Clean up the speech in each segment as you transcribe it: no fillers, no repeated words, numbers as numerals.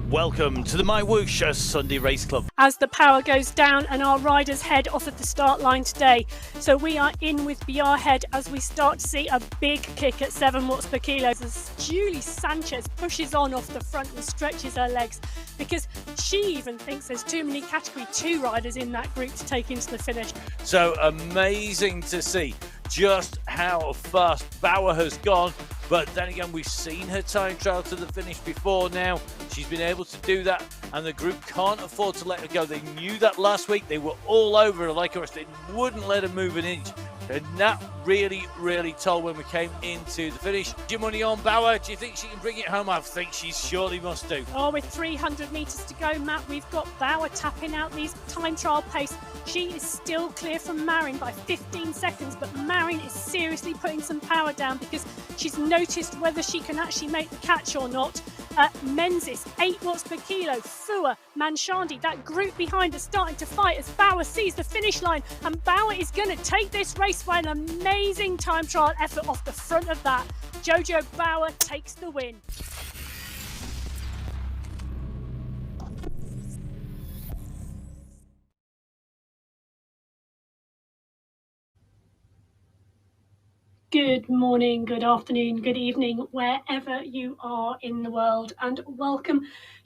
Welcome to the MyWhoosh Sunday Race Club. As the power goes down and our riders head off at the start line today. So we are in with BR Head as we start to see a big kick at 7 watts per kilo as Julie Sanchez pushes on off the front and stretches her legs because she even thinks there's too many Category 2 riders in that group to take into the finish. So amazing to see just how fast Bauer has gone. But then again, we've seen her time trial to the finish before now. She's been able to do that, and the group can't afford to let her go. They knew that last week. They were all over her like us. They wouldn't let her move an inch. And that really told when we came into the finish. Your money on Bauer. Do you think she can bring it home? I think she surely must do. Oh, with 300 metres to go, Matt, we've got Bauer tapping out these time trial pace. She is still clear from Marin by 15 seconds, but Marin is seriously putting some power down because she's noticed whether she can actually make the catch or not. Menzies, 8 watts per kilo, Fua, Manshandi, that group behind is starting to fight as Bauer sees the finish line, and Bauer is going to take this race by an amazing time trial effort off the front of that. Jojo Bauer takes the win. Good morning, good afternoon, good evening, wherever you are in the world, and welcome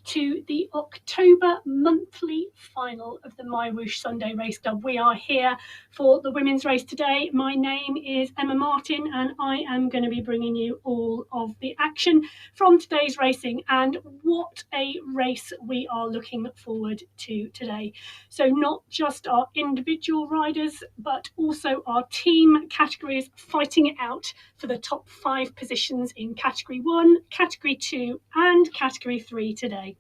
to the October monthly final of the MyWhoosh Sunday Race Club. We are here for the women's race today. My name is Emma Martin, and I am going to be bringing you all of the action from today's racing, and what a race we are looking forward to today. So not just our individual riders, but also our team categories fighting it out for the top 5 positions in Category 1, Category 2 and Category 3 today.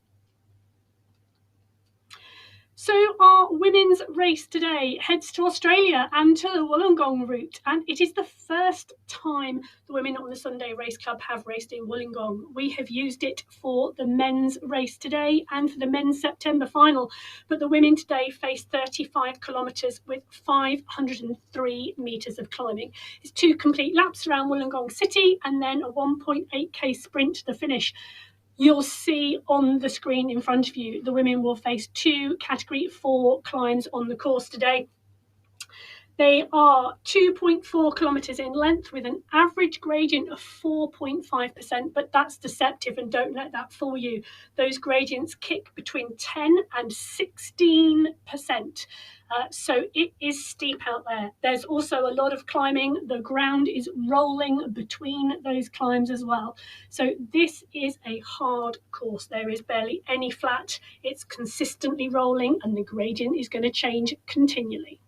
So our women's race today heads to Australia and to the Wollongong route, and it is the first time the women on the Sunday Race Club have raced in Wollongong. We have used it for the men's race today and for the men's September final, but the women today face 35 kilometres with 503 metres of climbing. It's 2 complete laps around Wollongong City and then a 1.8k sprint to the finish. You'll see on the screen in front of you, the women will face 2 Category 4 climbs on the course today. They are 2.4 kilometres in length with an average gradient of 4.5%, but that's deceptive and don't let that fool you. Those gradients kick between 10 and 16%. So it is steep out there. There's also a lot of climbing. The ground is rolling between those climbs as well. So this is a hard course. There is barely any flat. It's consistently rolling and the gradient is going to change continually.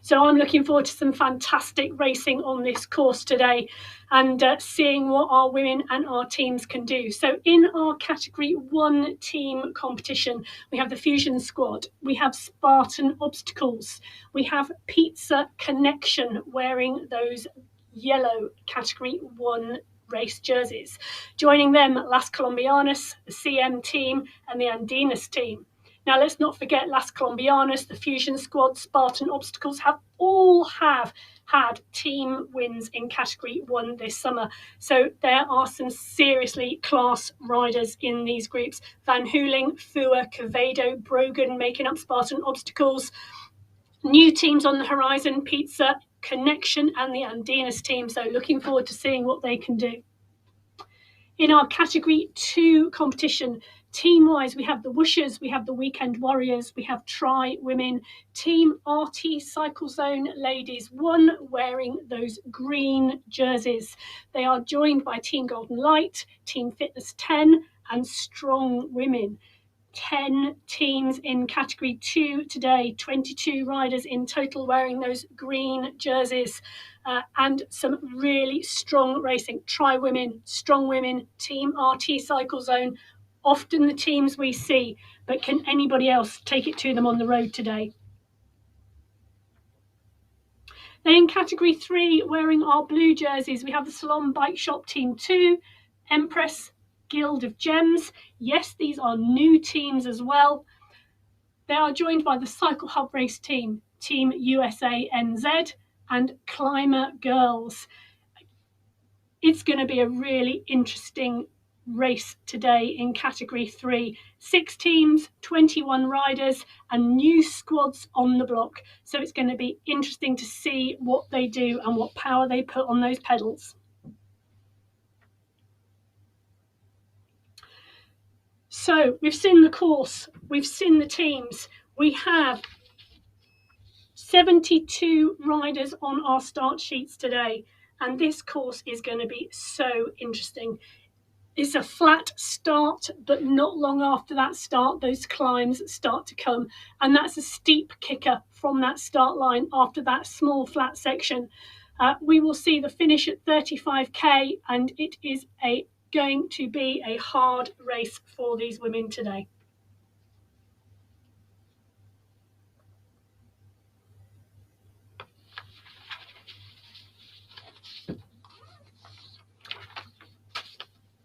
So I'm looking forward to some fantastic racing on this course today and seeing what our women and our teams can do. So in our Category 1 team competition, we have the Fusion Squad, we have Spartan Obstacles, we have Pizza Connection wearing those yellow Category 1 race jerseys. Joining them, Las Colombianas, the CM team and the Andinas team. Now, let's not forget Las Colombianas, the Fusion Squad, Spartan Obstacles have had team wins in Category 1 this summer. So there are some seriously class riders in these groups. Van Hooling, Fua, Quevedo, Brogan making up Spartan Obstacles. New teams on the horizon, Pizza, Connection and the Andinas team. So looking forward to seeing what they can do. In our Category 2 competition, team-wise, we have the Whooshers, we have the Weekend Warriors, we have Tri Women, Team RT Cycle Zone Ladies 1 wearing those green jerseys. They are joined by Team Golden Light, Team Fitness 10 and Strong Women. 10 teams in Category 2 today, 22 riders in total wearing those green jerseys. And some really strong racing. Tri Women, Strong Women, Team RT Cycle Zone, often the teams we see, but can anybody else take it to them on the road today? Then in Category 3, wearing our blue jerseys, we have the Salon Bike Shop Team 2, Empress, Guild of Gems. Yes, these are new teams as well. They are joined by the Cycle Hub Race team, Team USA NZ, and Climber Girls. It's going to be a really interesting race today in category 3. 6 teams, 21 riders, and new squads on the block. So it's going to be interesting to see what they do and what power they put on those pedals. So we've seen the course, we've seen the teams. We have 72 riders on our start sheets today, and this course is going to be so interesting. It's a flat start, but not long after that start, those climbs start to come, and that's a steep kicker from that start line after that small flat section. We will see the finish at 35k, and it is going to be a hard race for these women today.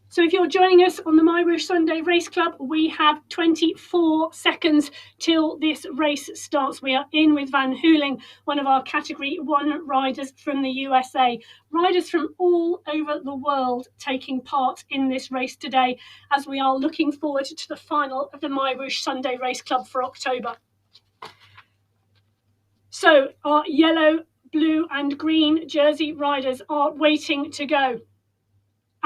So if you're joining us on the MyWhoosh Sunday Race Club, we have 24 seconds till this race starts. We are in with Van Hooling, one of our Category 1 riders from the USA. Riders from all over the world taking part in this race today, as we are looking forward to the final of the MyWhoosh Sunday Race Club for October. So our yellow, blue and green jersey riders are waiting to go.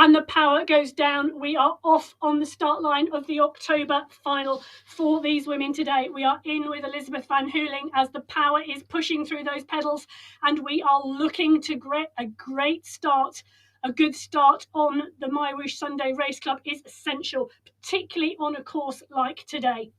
And the power goes down. We are off on the start line of the October final for these women today. We are in with Elizabeth Van Hooling as the power is pushing through those pedals, and we are looking to a great start. A good start on the MyWhoosh Sunday Race Club is essential, particularly on a course like today.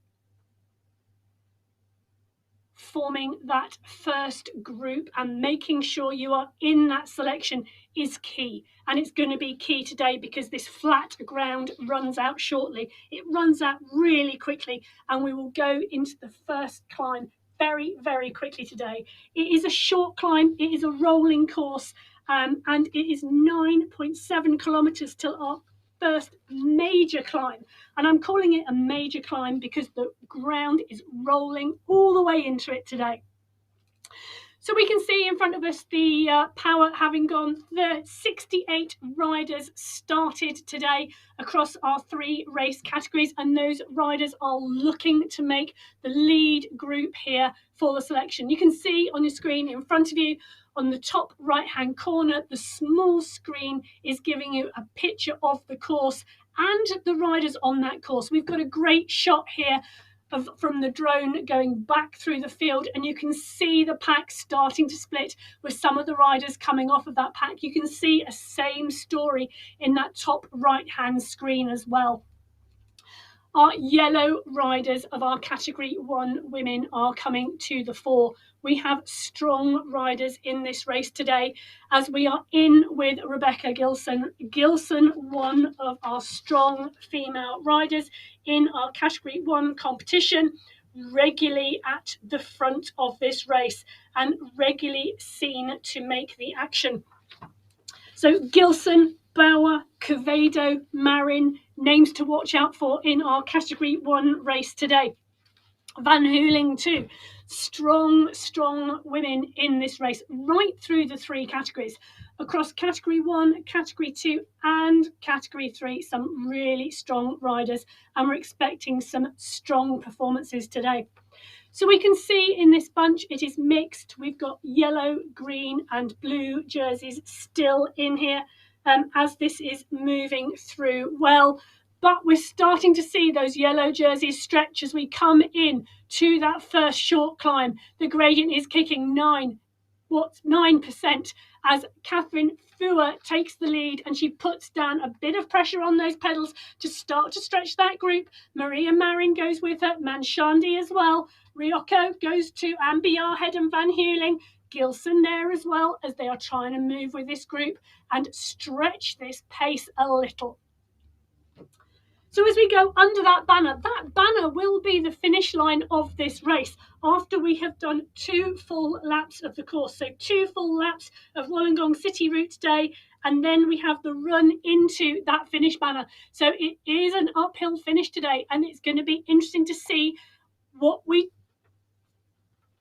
Forming that first group and making sure you are in that selection is key, and it's going to be key today because this flat ground runs out shortly. It runs out really quickly, and we will go into the first climb very, very quickly today. It is a short climb, it is a rolling course, and it is 9.7 kilometers till our first major climb, and I'm calling it a major climb because the ground is rolling all the way into it today. So we can see in front of us the power having gone. The 68 riders started today across our 3 race categories, and those riders are looking to make the lead group here for the selection. You can see on your screen in front of you on the top right hand corner, the small screen is giving you a picture of the course and the riders on that course. We've got a great shot here from the drone going back through the field, and you can see the pack starting to split with some of the riders coming off of that pack. You can see a same story in that top right hand screen as well. Our yellow riders of our Category 1 women are coming to the fore. We have strong riders in this race today, as we are in with Rebecca Gilson. Gilson, one of our strong female riders in our Category 1 competition, regularly at the front of this race and regularly seen to make the action. So Gilson, Bauer, Quevedo, Marin, names to watch out for in our Category 1 race today. Van Hooling too. Strong women in this race, right through the 3 categories. Across Category 1, Category 2 and Category 3, some really strong riders, and we're expecting some strong performances today. So we can see in this bunch it is mixed. We've got yellow, green and blue jerseys still in here as this is moving through well. But we're starting to see those yellow jerseys stretch as we come in to that first short climb. The gradient is kicking 9% as Catherine Fua takes the lead, and she puts down a bit of pressure on those pedals to start to stretch that group. Maria Marin goes with her, Manshandi as well. Ryoko goes to Amber Yarhead and Van Hooling. Gilson there as well, as they are trying to move with this group and stretch this pace a little. So as we go under that banner will be the finish line of this race after we have done 2 full laps of the course. So 2 full laps of Wollongong City Route today, and then we have the run into that finish banner. So it is an uphill finish today, and it's going to be interesting to see what we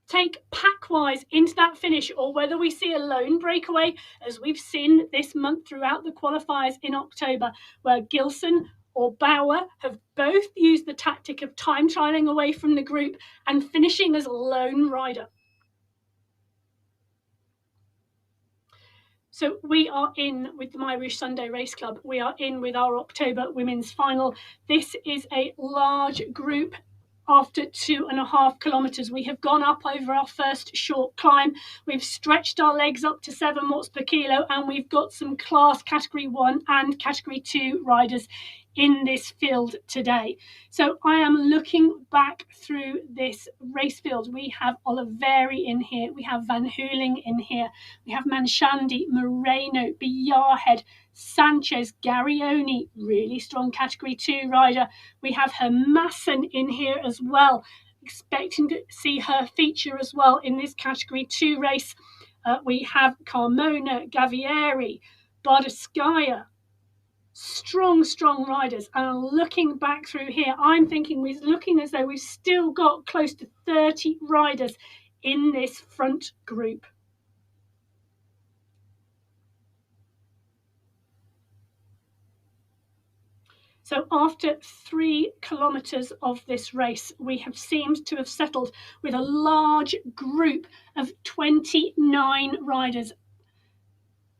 take pack-wise into that finish, or whether we see a lone breakaway, as we've seen this month throughout the qualifiers in October, where Gilson or Bauer have both used the tactic of time trialing away from the group and finishing as a lone rider. So we are in with the MyWhoosh Sunday Race Club. We are in with our October women's final. This is a large group. After 2.5 kilometres, we have gone up over our first short climb. We've stretched our legs up to 7 watts per kilo, and we've got some class category 1 and category 2 riders in this field today. So I am looking back through this race field. We have Oliveri in here, we have Van Hooling in here, we have Manshandi, Moreno, Biarhead, Sanchez, Garioni, really strong category 2 rider. We have Hermassen in here as well, expecting to see her feature as well in this category 2 race. We have Carmona, Gavieri, Bardeskaya, strong riders. And looking back through here, I'm thinking we're looking as though we've still got close to 30 riders in this front group. So after 3 kilometres of this race, we have seemed to have settled with a large group of 29 riders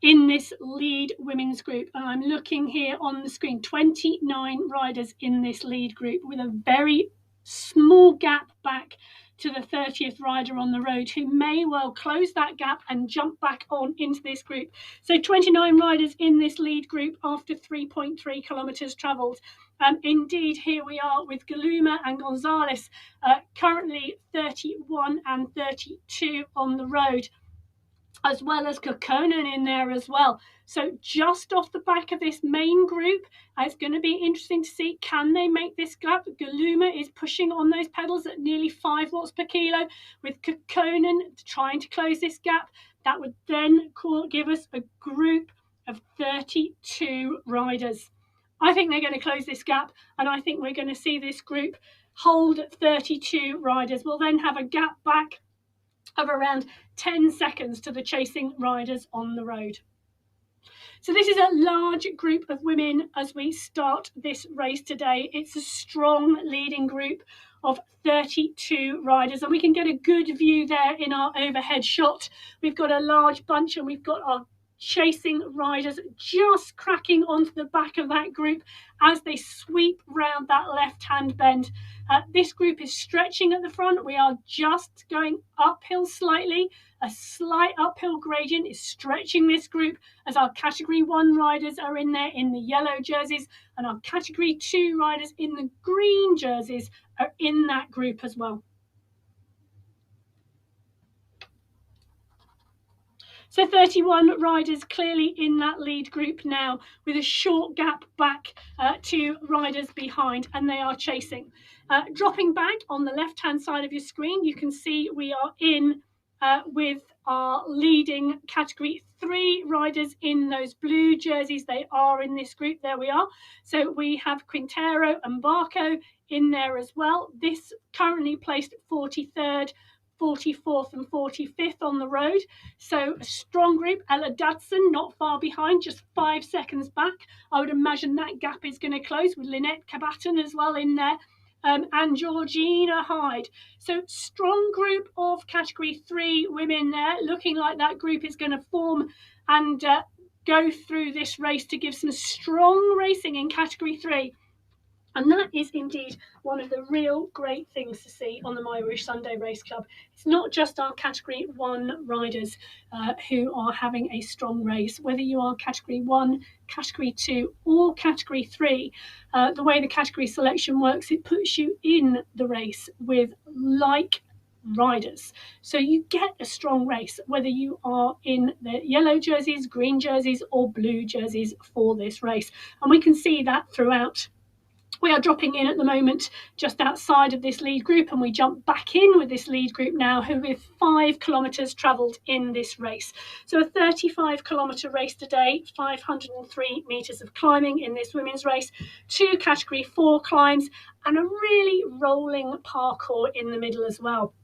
in this lead women's group. And I'm looking here on the screen, 29 riders in this lead group, with a very small gap back to the 30th rider on the road, who may well close that gap and jump back on into this group. So 29 riders in this lead group after 3.3 kilometres travelled. Indeed, here we are with Galuma and Gonzalez, currently 31 and 32 on the road, as well as Kokkonen in there as well. So just off the back of this main group, it's going to be interesting to see, can they make this gap? Galuma is pushing on those pedals at nearly 5 watts per kilo, with Kokkonen trying to close this gap. That would then give us a group of 32 riders. I think they're going to close this gap, and I think we're going to see this group hold 32 riders. We'll then have a gap back of around 10 seconds to the chasing riders on the road. So this is a large group of women as we start this race today. It's a strong leading group of 32 riders, and we can get a good view there in our overhead shot. We've got a large bunch, and we've got our chasing riders just cracking onto the back of that group as they sweep round that left-hand bend. This group is stretching at the front. We are just going uphill slightly. A slight uphill gradient is stretching this group as our category 1 riders are in there in the yellow jerseys, and our category 2 riders in the green jerseys are in that group as well. So 31 riders clearly in that lead group now, with a short gap back to riders behind, and they are chasing. Dropping back on the left-hand side of your screen, you can see we are in with our leading category 3 riders in those blue jerseys. They are in this group. There we are. So we have Quintero and Barco in there as well. This currently placed 43rd, 44th and 45th on the road. So a strong group. Ella Dadson not far behind, just 5 seconds back. I would imagine that gap is going to close, with Lynette Cabaton as well in there. And Georgina Hyde. So strong group of category 3 women there, looking like that group is going to form and go through this race to give some strong racing in category 3. And that is indeed one of the real great things to see on the MyWhoosh Sunday Race Club. It's not just our category 1 riders who are having a strong race. Whether you are category 1, category 2 or category 3, the way the category selection works, it puts you in the race with like riders. So you get a strong race, whether you are in the yellow jerseys, green jerseys or blue jerseys for this race. And we can see that throughout. We are dropping in at the moment just outside of this lead group, and we jump back in with this lead group now, who with 5 kilometres travelled in this race. So a 35 kilometre race today, 503 metres of climbing in this women's race, 2 category 4 climbs and a really rolling parkour in the middle as well.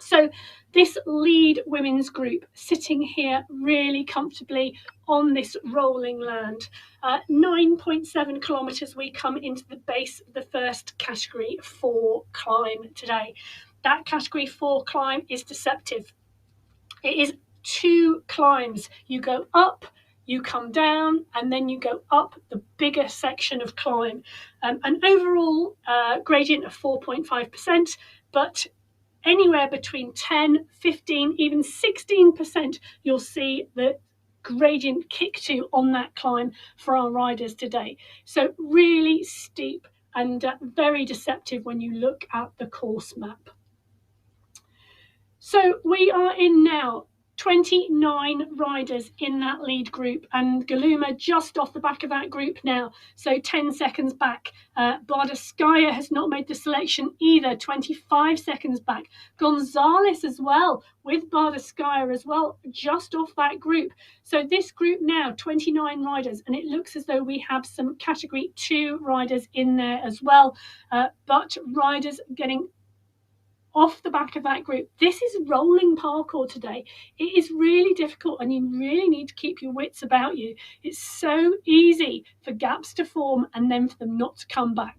So this lead women's group sitting here really comfortably on this rolling land. 9.7 kilometres we come into the base of the first category 4 climb today. That category 4 climb is deceptive. It is 2 climbs. You go up, you come down, and then you go up the bigger section of climb. An overall gradient of 4.5%, but anywhere between 10, 15, even 16%, you'll see the gradient kick to on that climb for our riders today. So really steep and very deceptive when you look at the course map. So we are in now 29 riders in that lead group, and Galuma just off the back of that group now, so 10 seconds back. Bardskaya has not made the selection either, 25 seconds back. Gonzalez as well, with Bardskaya as well, just off that group. So this group now, 29 riders, and it looks as though we have some category 2 riders in there as well, but riders getting off the back of that group. This is rolling parkour today. It is really difficult, and you really need to keep your wits about you. It's so easy for gaps to form and then for them not to come back.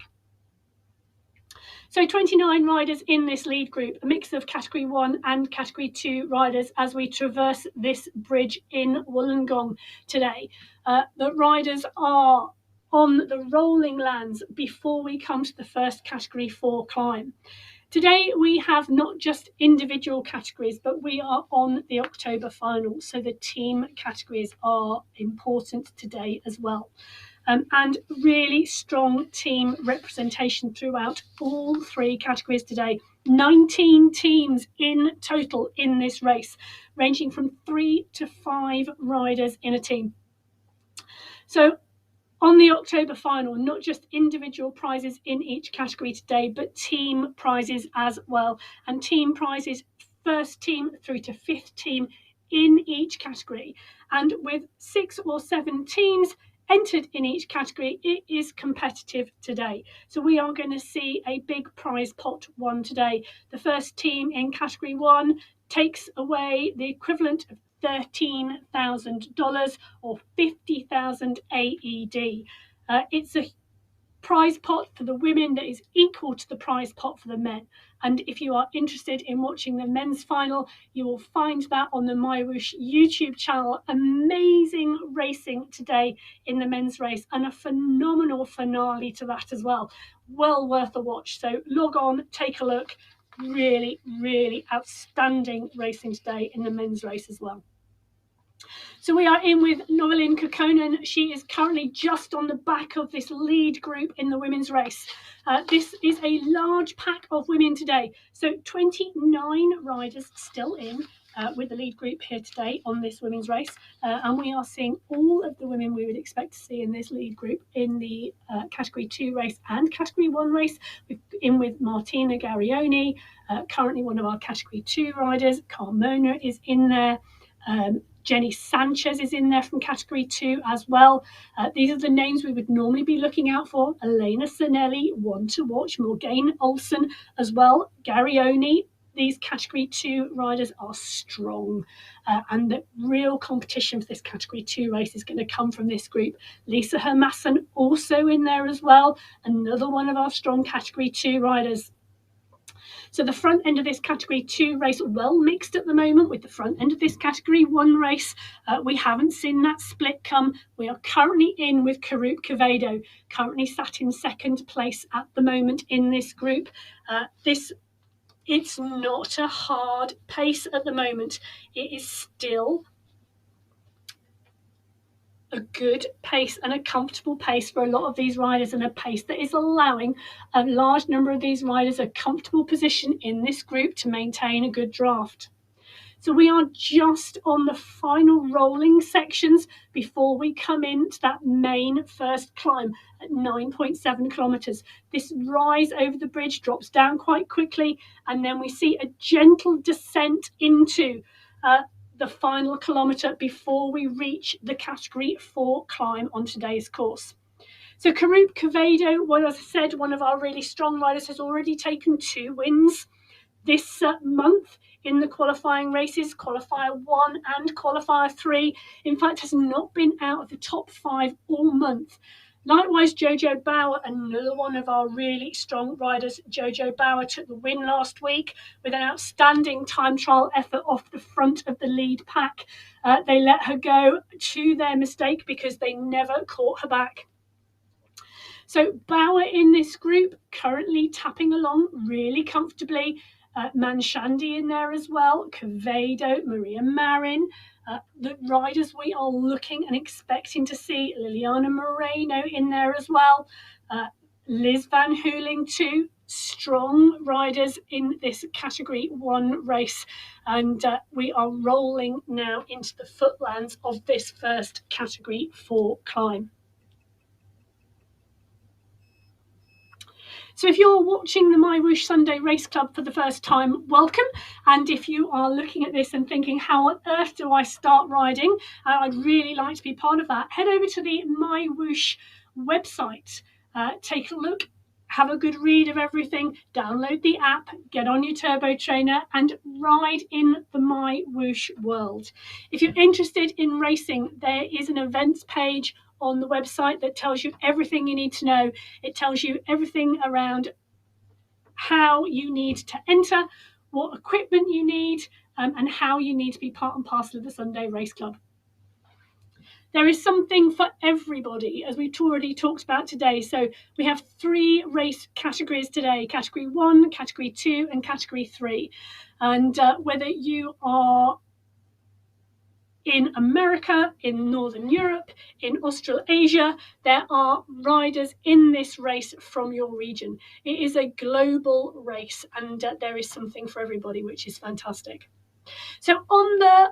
So 29 riders in this lead group, a mix of category 1 and category 2 riders as we traverse this bridge in Wollongong today. The riders are on the rolling lands before we come to the first category 4 climb. Today we have not just individual categories, but we are on the October final, so the team categories are important today as well. And really strong team representation throughout all 3 categories today. 19 teams in total in this race, ranging from 3 to 5 riders in a team. So on the October final, not just individual prizes in each category today, but team prizes as well. And team prizes, first team through to 5th team in each category. And with 6 or 7 teams entered in each category, it is competitive today. So we are going to see a big prize pot won today. The first team in category 1 takes away the equivalent of $13,000 or 50,000 AED. It's a prize pot for the women that is equal to the prize pot for the men. And if you are interested in watching the men's final, you will find that on the MyWhoosh YouTube channel. Amazing racing today in the men's race, and a phenomenal finale to that as well. Well worth a watch. So log on, take a look. Really, really outstanding racing today in the men's race as well. So we are in with Novelin Kokkonen. She is currently just on the back of this lead group in the women's race. This is a large pack of women today. So 29 riders still in with the lead group here today on this women's race. And we are seeing all of the women we would expect to see in this lead group in the category 2 race and category 1 race. We're in with Martina Garioni, currently one of our category 2 riders. Carmona is in there. Jenny Sanchez is in there from category 2 as well. These are the names we would normally be looking out for. Elena Sinelli, one to watch. Morgane Olsen as well. Garioni. These category 2 riders are strong, and the real competition for this category 2 race is going to come from this group. Lisa Hermassen also in there as well, another one of our strong category 2 riders. So the front end of this category 2 race, well mixed at the moment with the front end of this category 1 race. We haven't seen that split come. We are currently in with Karut Quevedo, currently sat in 2nd place at the moment in this group. It's not a hard pace at the moment. It is still a good pace and a comfortable pace for a lot of these riders, and a pace that is allowing a large number of these riders a comfortable position in this group to maintain a good draft. So we are just on the final rolling sections before we come into that main first climb at 9.7 kilometres. This rise over the bridge drops down quite quickly, and then we see a gentle descent into the final kilometre before we reach the category 4 climb on today's course. So Karut Quevedo, well, as I said, one of our really strong riders, has already taken 2 wins this month in the qualifying races, qualifier 1 and qualifier 3. In fact, has not been out of the top 5 all month. Likewise, Jojo Bauer, another one of our really strong riders. Jojo Bauer took the win last week with an outstanding time trial effort off the front of the lead pack. They let her go, to their mistake, because they never caught her back. So Bauer in this group, currently tapping along really comfortably. Manshandi in there as well, Quevedo, Maria Marin. The riders we are looking and expecting to see, Liliana Moreno in there as well. Liz Van Hooling too. Strong riders in this category 1 race, and we are rolling now into the footlands of this first category 4 climb. So if you're watching the MyWhoosh Sunday Race Club for the first time, welcome. And if you are looking at this and thinking, how on earth do I start riding? I'd really like to be part of that. Head over to the MyWhoosh website, take a look, have a good read of everything, download the app, get on your turbo trainer and ride in the MyWhoosh world. If you're interested in racing, there is an events page on the website that tells you everything you need to know. It tells you everything around how you need to enter, what equipment you need, and how you need to be part and parcel of the Sunday Race Club. There is something for everybody, as we've already talked about today. So we have 3 race categories today, category 1, category 2, and category 3. And whether you are in America, in Northern Europe, in Australasia, there are riders in this race from your region. It is a global race, and there is something for everybody, which is fantastic. So on the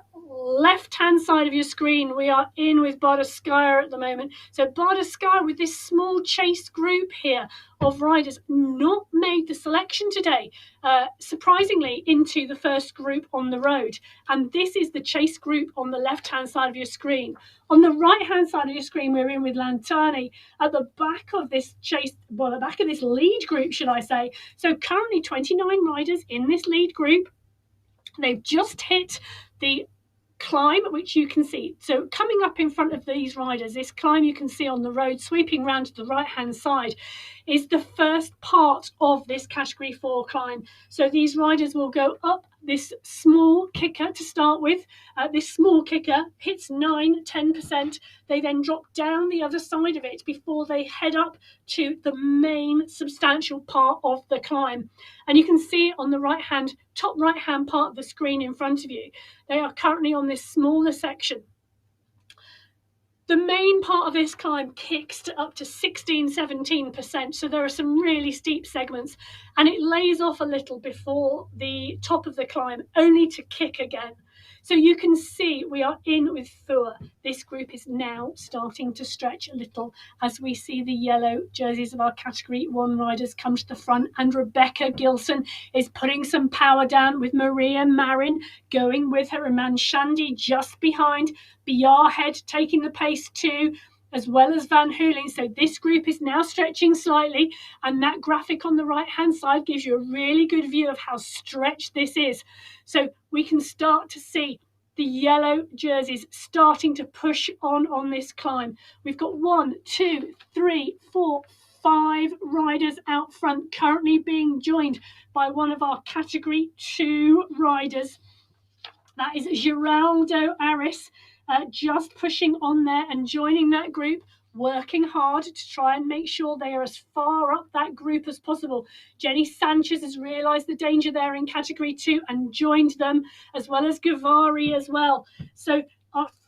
left-hand side of your screen, we are in with Bardaskaya at the moment. So Bardaskaya with this small chase group here of riders not made the selection today, surprisingly, into the first group on the road. And this is the chase group on the left-hand side of your screen. On the right-hand side of your screen, we're in with Lantani at the back of this chase, well, the back of this lead group, should I say. So currently 29 riders in this lead group. They've just hit the climb, which you can see. So coming up in front of these riders, this climb you can see on the road, sweeping round to the right-hand side, is the first part of this category 4 climb. So these riders will go up this small kicker to start with. This small kicker hits 9-10%. They then drop down the other side of it before they head up to the main substantial part of the climb. And you can see on the right-hand, top right-hand part of the screen in front of you, they are currently on this smaller section. The main part of this climb kicks to up to 16-17%, so there are some really steep segments, and it lays off a little before the top of the climb, only to kick again. So you can see we are in with Thua. This group is now starting to stretch a little as we see the yellow jerseys of our category 1 riders come to the front, and Rebecca Gilson is putting some power down with Maria Marin going with her, and Manshandi just behind. Biarhead taking the pace too, as well as Van Hooling. So this group is now stretching slightly, and that graphic on the right-hand side gives you a really good view of how stretched this is. So we can start to see the yellow jerseys starting to push on this climb. We've got 1, 2, 3, 4, 5 riders out front, currently being joined by one of our category 2 riders. That is Geraldo Aris, just pushing on there and joining that group, working hard to try and make sure they are as far up that group as possible. Jenny Sanchez has realised the danger there in category 2 and joined them, as well as Gavari as well. So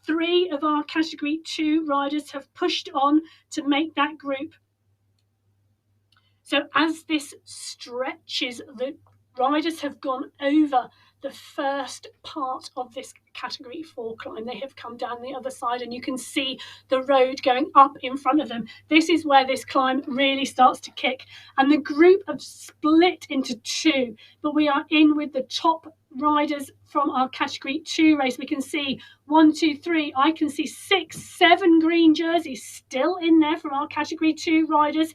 3 of our category 2 riders have pushed on to make that group. So as this stretches, the riders have gone over the first part of this category 4 climb. They have come down the other side, and you can see the road going up in front of them. This is where this climb really starts to kick, and the group have split into 2, but we are in with the top riders from our category 2 race. We can see 1, 2, 3, I can see 6, 7 green jerseys still in there from our category 2 riders.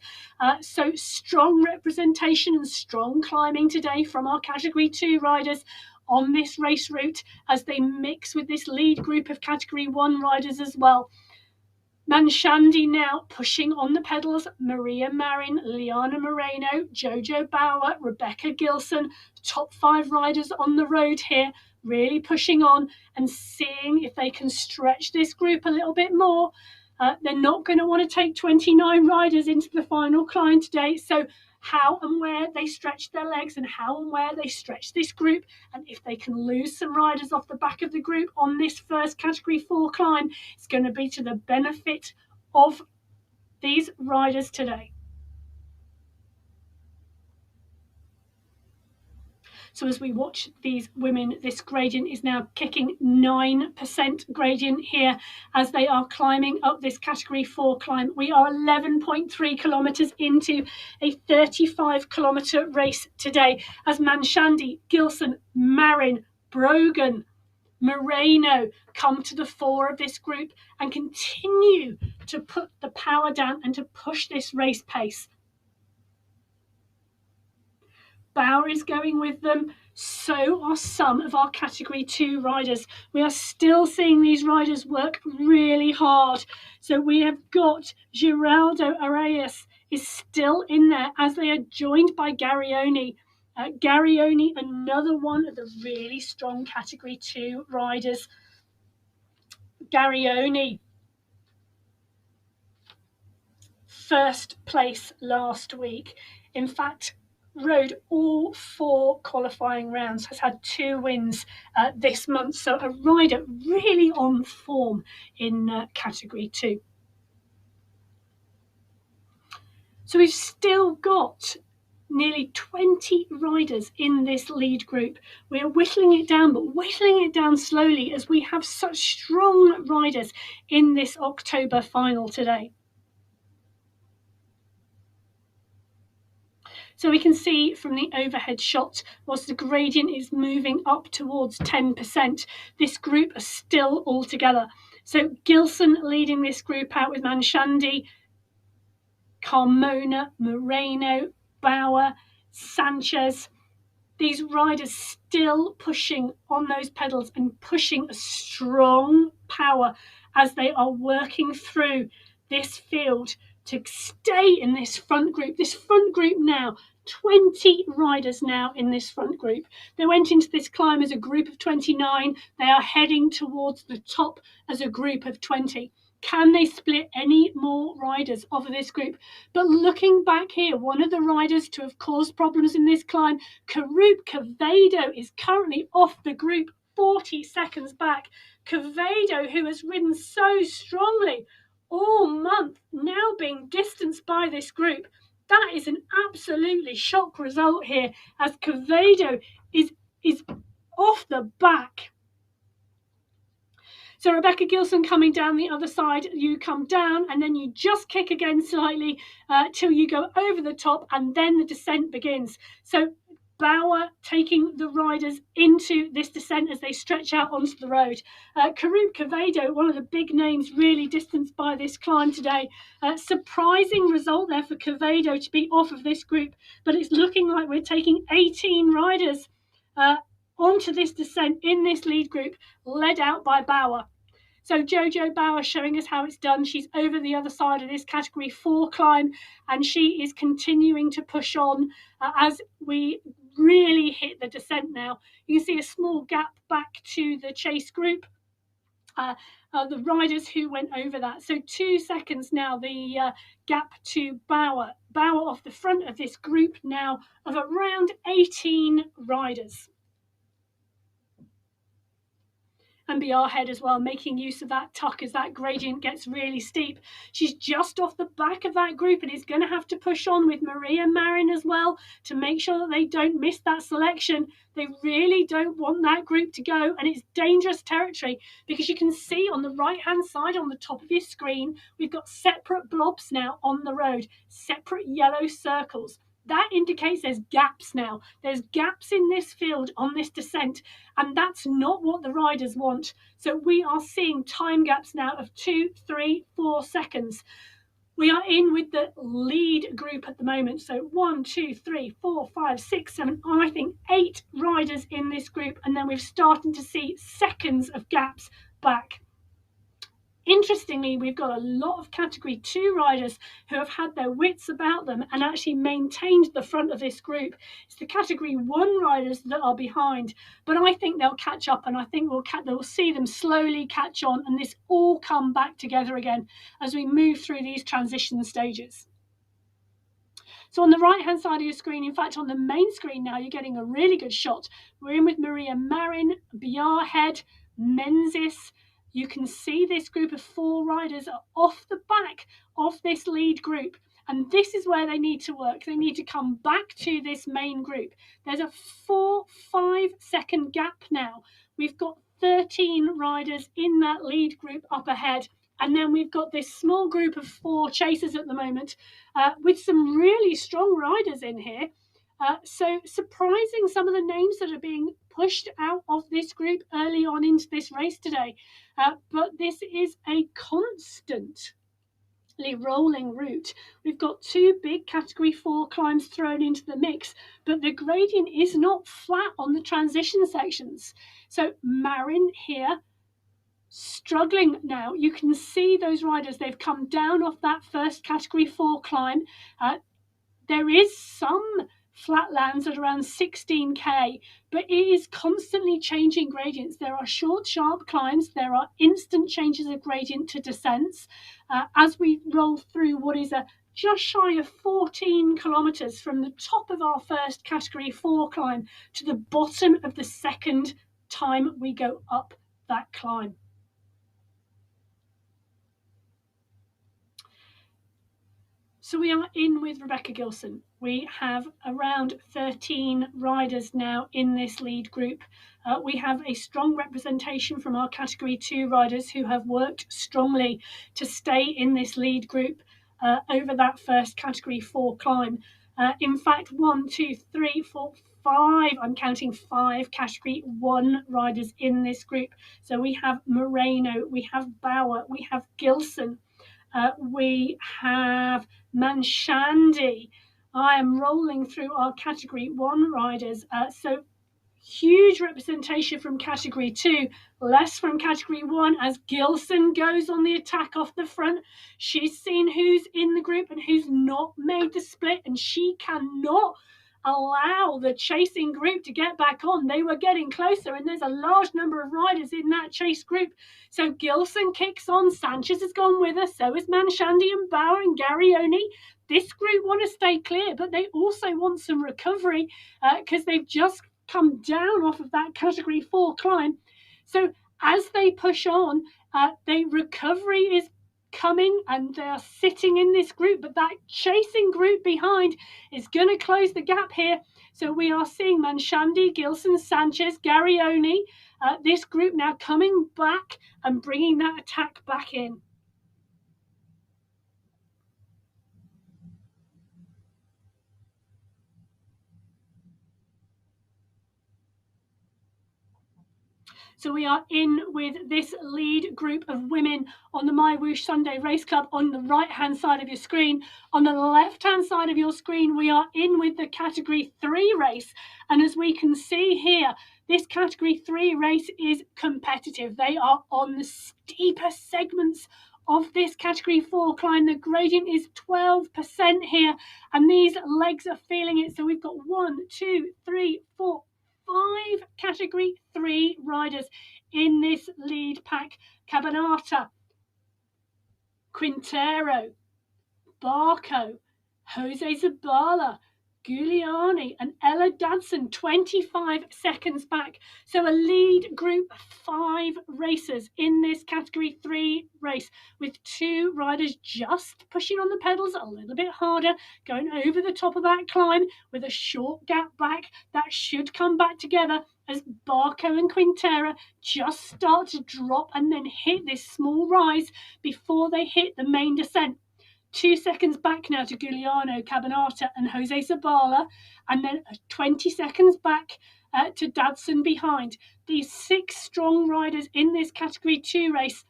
So strong representation and strong climbing today from our category 2 riders. on this race route as they mix with this lead group of Category 1 riders as well. Manshandi now pushing on the pedals. Maria Marin, Liana Moreno, Jojo Bauer, Rebecca Gilson, top 5 riders on the road here, really pushing on and seeing if they can stretch this group a little bit more. They're not going to want to take 29 riders into the final climb today, so how and where they stretch their legs and how and where they stretch this group, and if they can lose some riders off the back of the group on this first Category 4 climb, it's going to be to the benefit of these riders today. So as we watch these women, this gradient is now kicking 9% gradient here as they are climbing up this Category 4 climb. We are 11.3 kilometres into a 35-kilometre race today as Manshandi, Gilson, Marin, Brogan, Moreno come to the fore of this group and continue to put the power down and to push this race pace. Bauer is going with them. So are some of our Category 2 riders. We are still seeing these riders work really hard. So we have got Geraldo Arias is still in there as they are joined by Garioni. Garioni, another one of the really strong Category 2 riders. Garioni, first place last week. In fact, rode all 4 qualifying rounds, has had 2 wins this month, so a rider really on form in Category 2. So we've still got nearly 20 riders in this lead group. We're whittling it down, but whittling it down slowly as we have such strong riders in this October final today. So we can see from the overhead shot, whilst the gradient is moving up towards 10%, this group are still all together. So Gilson leading this group out with Manshandi, Carmona, Moreno, Bauer, Sanchez. These riders still pushing on those pedals and pushing a strong power as they are working through this field to stay in this front group. This front group now, 20 riders now in this front group. They went into this climb as a group of 29. They are heading towards the top as a group of 20. Can they split any more riders off of this group? But looking back here, one of the riders to have caused problems in this climb, Karub Quevedo, is currently off the group, 40 seconds back. Quevedo, who has ridden so strongly all month, now being distanced by this group. That is an absolutely shock result here as Quevedo is off the back. So Rebecca Gilson coming down the other side, you come down and then you just kick again slightly till you go over the top and then the descent begins. So Bauer taking the riders into this descent as they stretch out onto the road. Karub Quevedo, one of the big names, really distanced by this climb today. Surprising result there for Quevedo to be off of this group, but it's looking like we're taking 18 riders onto this descent in this lead group, led out by Bauer. So Jojo Bauer showing us how it's done. She's over the other side of this Category 4 climb, and she is continuing to push on as we really hit the descent now. You can see a small gap back to the chase group, the riders who went over that. So 2 seconds now, the gap to Bauer. Bauer off the front of this group now of around 18 riders. And be our head as well, making use of that tuck as that gradient gets really steep. She's just off the back of that group and is going to have to push on with Maria Marin as well to make sure that they don't miss that selection. They really don't want that group to go, and it's dangerous territory because you can see on the right-hand side on the top of your screen, we've got separate blobs now on the road, separate yellow circles. That indicates there's gaps now. There's gaps in this field on this descent, and that's not what the riders want. So we are seeing time gaps now of 2, 3, 4 seconds. We are in with the lead group at the moment. So 1, 2, 3, 4, 5, 6, 7, I think 8 riders in this group. And then we're starting to see seconds of gaps back. Interestingly, we've got a lot of category 2 riders who have had their wits about them and actually maintained the front of this group. It's the category 1 riders that are behind, but I think they'll catch up, and I think we'll see them slowly catch on, and this all come back together again as we move through these transition stages. So on the right-hand side of your screen, in fact, on the main screen now, you're getting a really good shot. We're in with Maria Marin, Bjarhead, Menzies. You can see this group of 4 riders are off the back of this lead group. And this is where they need to work. They need to come back to this main group. There's a 4-5 second gap now. We've got 13 riders in that lead group up ahead. And then we've got this small group of 4 chasers at the moment with some really strong riders in here. So surprising some of the names that are being pushed out of this group early on into this race today. But this is a constantly rolling route. We've got 2 big category 4 climbs thrown into the mix, but the gradient is not flat on the transition sections. So Marin here, struggling now. You can see those riders, they've come down off that first category 4 climb. There is some flatlands at around 16k, but it is constantly changing gradients. There are short, sharp climbs. There are instant changes of gradient to descents as we roll through what is a just shy of 14 kilometers from the top of our first category 4 climb to the bottom of the second time we go up that climb. So we are in with Rebecca Gilson. We have around 13 riders now in this lead group. We have a strong representation from our category 2 riders who have worked strongly to stay in this lead group over that first category 4 climb. In fact, 1, 2, 3, 4, 5, I'm counting 5 category 1 riders in this group. So we have Moreno, we have Bauer, we have Gilson. We have Manshandi. I am rolling through our category 1 riders. So huge representation from category 2, less from category 1 as Gilson goes on the attack off the front. She's seen who's in the group and who's not made the split, and she cannot allow the chasing group to get back on. They were getting closer, and there's a large number of riders in that chase group. So Gilson kicks on. Sanchez has gone with her. So is Manshandi and Bauer and Garioni. This group want to stay clear, but they also want some recovery because they've just come down off of that category 4 climb. So as they push on, the recovery is coming and they are sitting in this group, but that chasing group behind is going to close the gap here. So we are seeing Manshandi, Gilson, Sanchez, Garioni, this group now coming back and bringing that attack back in. So we are in with this lead group of women on the MyWhoosh Sunday Race Club on the right-hand side of your screen. On the left-hand side of your screen, we are in with the Category 3 race. And as we can see here, this Category 3 race is competitive. They are on the steeper segments of this Category 4 climb. The gradient is 12% here, and these legs are feeling it. So we've got 1, 2, 3, 4, 5 category 3 riders in this lead pack. Cabanata, Quintero, Barco, Jose Zabala, Giuliani and Ella Dadson 25 seconds back. So a lead group 5 racers in this category 3 race with 2 riders just pushing on the pedals a little bit harder, going over the top of that climb with a short gap back. That should come back together as Barco and Quintera just start to drop and then hit this small rise before they hit the main descent. 2 seconds back now to Giuliano, Cabanata and Jose Zabala, and then 20 seconds back to Dadson behind. These 6 strong riders in this category 3 race,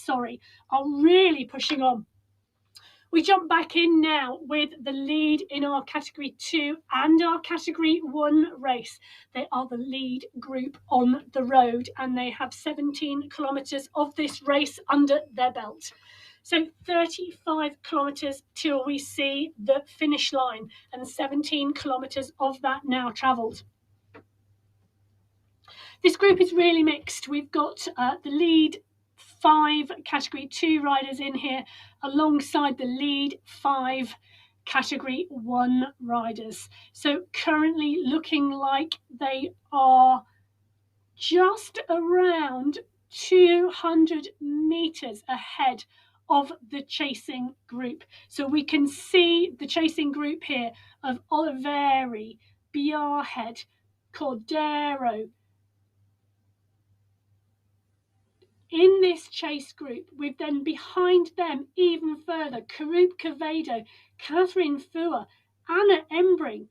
are really pushing on. We jump back in now with the lead in our Category 2 and our Category 1 race. They are the lead group on the road, and they have 17 kilometres of this race under their belt. So 35 kilometres till we see the finish line, and 17 kilometres of that now travelled. This group is really mixed. We've got the lead 5 Category 2 riders in here alongside the lead 5 Category 1 riders. So currently looking like they are just around 200 metres ahead of the chasing group. So we can see the chasing group here of Oliveri, Biarhead, Cordero. In this chase group, we've then behind them even further, Karub Kavedo, Catherine Fua, Anna Embring,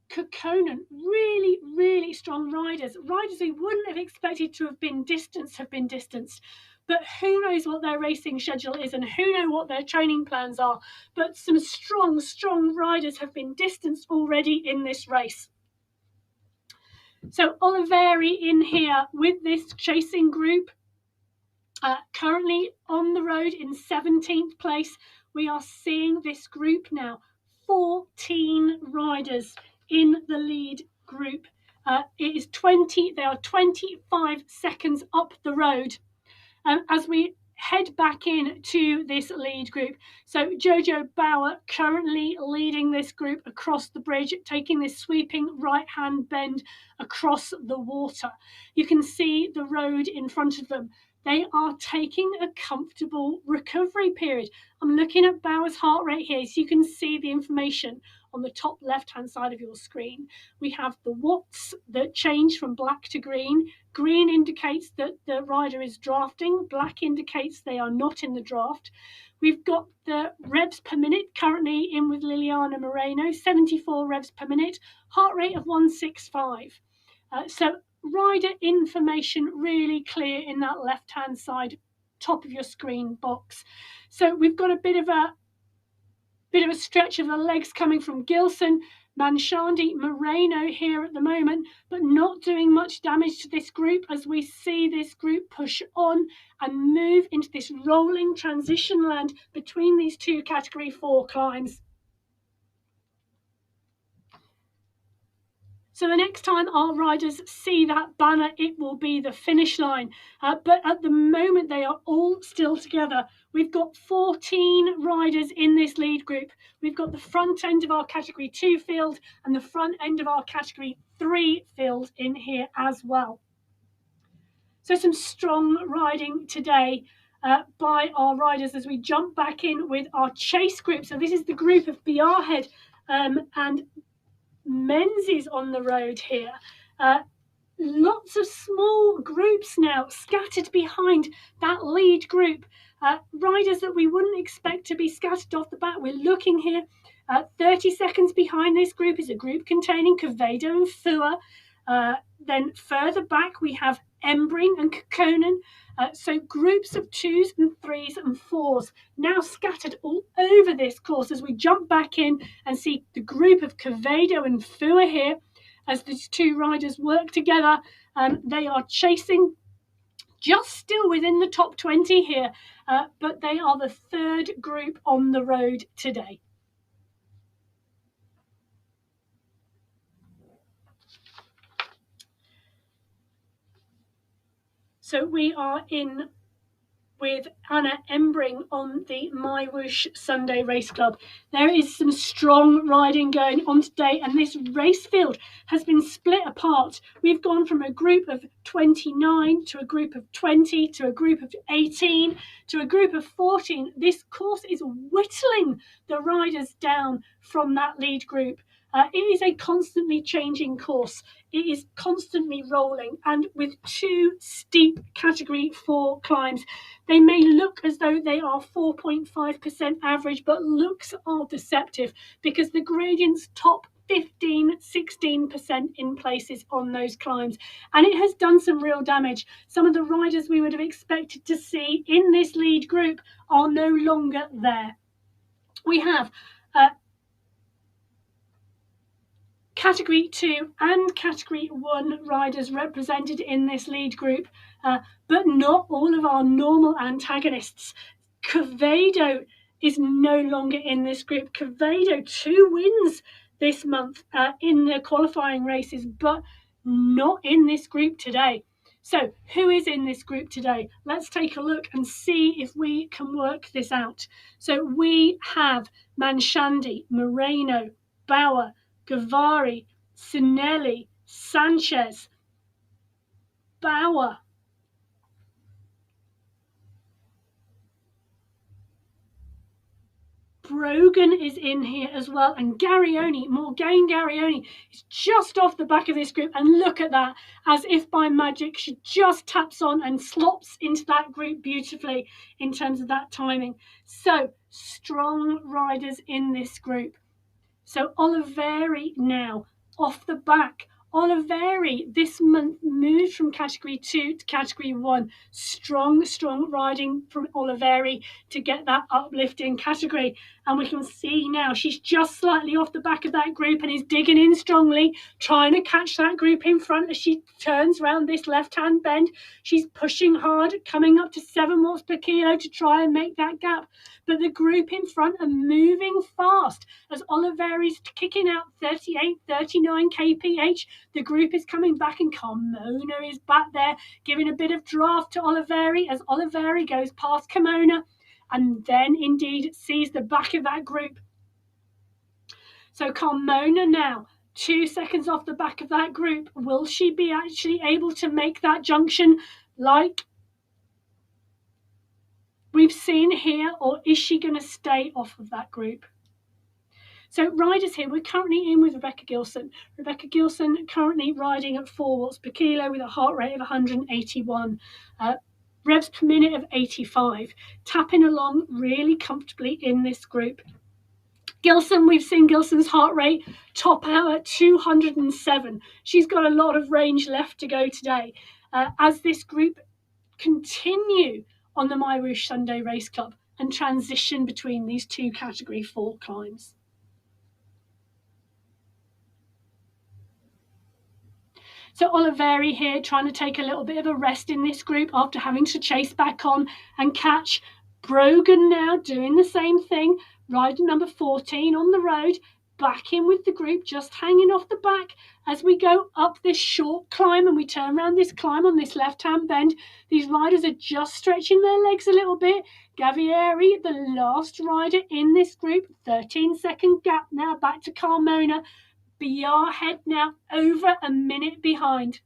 Kukkonen, really, really strong riders. Riders who wouldn't have expected to have been distanced. But who knows what their racing schedule is and who know what their training plans are. But some strong, strong riders have been distanced already in this race. So Oliveri in here with this chasing group. Currently on the road in 17th place. We are seeing this group now, 14 riders in the lead group. They are 25 seconds up the road. As we head back in to this lead group. So Jojo Bauer currently leading this group across the bridge, taking this sweeping right-hand bend across the water. You can see the road in front of them. They are taking a comfortable recovery period. I'm looking at Bauer's heart rate here, so you can see the information on the top left-hand side of your screen. We have the watts that change from black to green. Green indicates that the rider is drafting. Black indicates they are not in the draft. We've got the revs per minute currently in with Liliana Moreno, 74 revs per minute, heart rate of 165. So rider information really clear in that left-hand side top of your screen box. So we've got a bit of a stretch of the legs coming from Gilson, Manshandi, Moreno here at the moment, but not doing much damage to this group as we see this group push on and move into this rolling transition land between these two Category 4 climbs. So the next time our riders see that banner, it will be the finish line. But at the moment, they are all still together. We've got 14 riders in this lead group. We've got the front end of our Category 2 field and the front end of our Category 3 field in here as well. So some strong riding today by our riders as we jump back in with our chase group. So this is the group of Biarhead and Menzies on the road here. Lots of small groups now scattered behind that lead group. Riders that we wouldn't expect to be scattered off the bat. We're looking here. 30 seconds behind this group is a group containing Kavedo and Fua. Then further back we have Embring and Kukkonen. So groups of 2s and 3s and 4s now scattered all over this course as we jump back in and see the group of Kavedo and Fua here as these two riders work together. They are chasing just still within the top 20 here, but they are the third group on the road today. So we are in with Anna Embring on the MyWhoosh Sunday Race Club. There is some strong riding going on today, and this race field has been split apart. We've gone from a group of 29 to a group of 20 to a group of 18 to a group of 14. This course is whittling the riders down from that lead group. It is a constantly changing course. It is constantly rolling, and with two steep Category 4 climbs, they may look as though they are 4.5% average, but looks are deceptive because the gradients top 15, 16% in places on those climbs, and it has done some real damage. Some of the riders we would have expected to see in this lead group are no longer there. We have Category 2 and Category 1 riders represented in this lead group, but not all of our normal antagonists. Covado is no longer in this group. Covado, 2 wins this month in the qualifying races, but not in this group today. So who is in this group today? Let's take a look and see if we can work this out. So we have Manshandi, Moreno, Bauer, Gavari, Sinelli, Sanchez, Bauer, Brogan is in here as well, and Garioni, Morgaine Garioni, is just off the back of this group, and look at that, as if by magic, she just taps on and slops into that group beautifully in terms of that timing. So, strong riders in this group. So Oliveri now, off the back. Oliveri this month moved from Category 2 to Category 1. Strong riding from Oliveri to get that uplifting category. And we can see now she's just slightly off the back of that group and is digging in strongly, trying to catch that group in front as she turns around this left-hand bend. She's pushing hard, coming up to 7 watts per kilo to try and make that gap. But the group in front are moving fast as Oliveri's kicking out 38, 39 kph. The group is coming back and Carmona is back there giving a bit of draft to Oliveri as Oliveri goes past Carmona and then indeed sees the back of that group. So Carmona now 2 seconds off the back of that group. Will she be actually able to make that junction like we've seen here, or is she going to stay off of that group? So riders here, we're currently in with Rebecca Gilson. Rebecca Gilson currently riding at 4 watts per kilo with a heart rate of 181, revs per minute of 85, tapping along really comfortably in this group. Gilson, we've seen Gilson's heart rate top out at 207. She's got a lot of range left to go today. As this group continue on the MyWhoosh Sunday Race Club and transition between these 2 Category 4 climbs. So Oliveri here trying to take a little bit of a rest in this group after having to chase back on and catch. Brogan now doing the same thing, rider number 14 on the road, back in with the group, just hanging off the back as we go up this short climb and we turn around this climb on this left-hand bend. These riders are just stretching their legs a little bit. Gavieri, the last rider in this group, 13-second gap now back to Carmona. BR head now over a minute behind.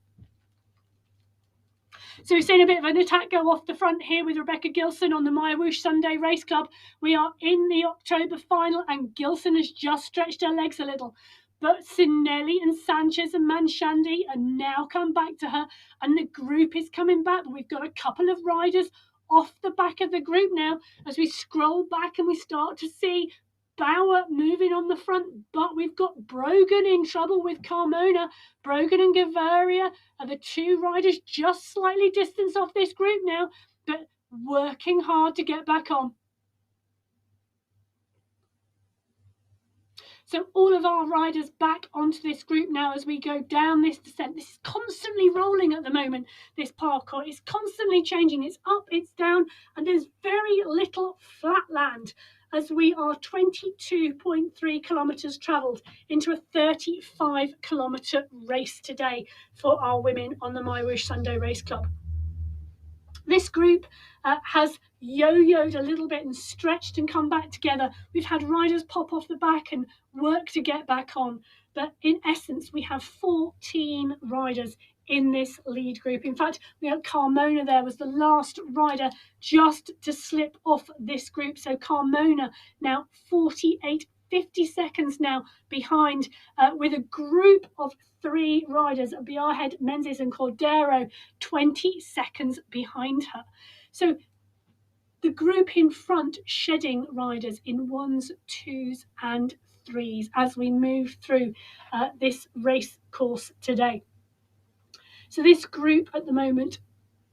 So we've seen a bit of an attack go off the front here with Rebecca Gilson on the MyWhoosh Sunday Race Club. We are in the October final and Gilson has just stretched her legs a little. But Sinelli and Sanchez and Manshandi are now come back to her and the group is coming back. We've got a couple of riders off the back of the group now as we scroll back and we start to see Bauer moving on the front, but we've got Brogan in trouble with Carmona. Brogan and Gavaria are the 2 riders just slightly distanced off this group now, but working hard to get back on. So all of our riders back onto this group now as we go down this descent. This is constantly rolling at the moment, this parkour. It's constantly changing. It's up, it's down, and there's very little flat land as we are 22.3 kilometres travelled into a 35-kilometre race today for our women on the MyWhoosh Sunday Race Club. This group has yo-yoed a little bit and stretched and come back together. We've had riders pop off the back and work to get back on. But in essence, we have 14 riders in this lead group. In fact, we had Carmona there was the last rider just to slip off this group. So Carmona now 50 seconds now behind with a group of 3 riders, Biarhead, Menzies and Cordero, 20 seconds behind her. So the group in front shedding riders in 1s, 2s and 3s as we move through this race course today. So this group at the moment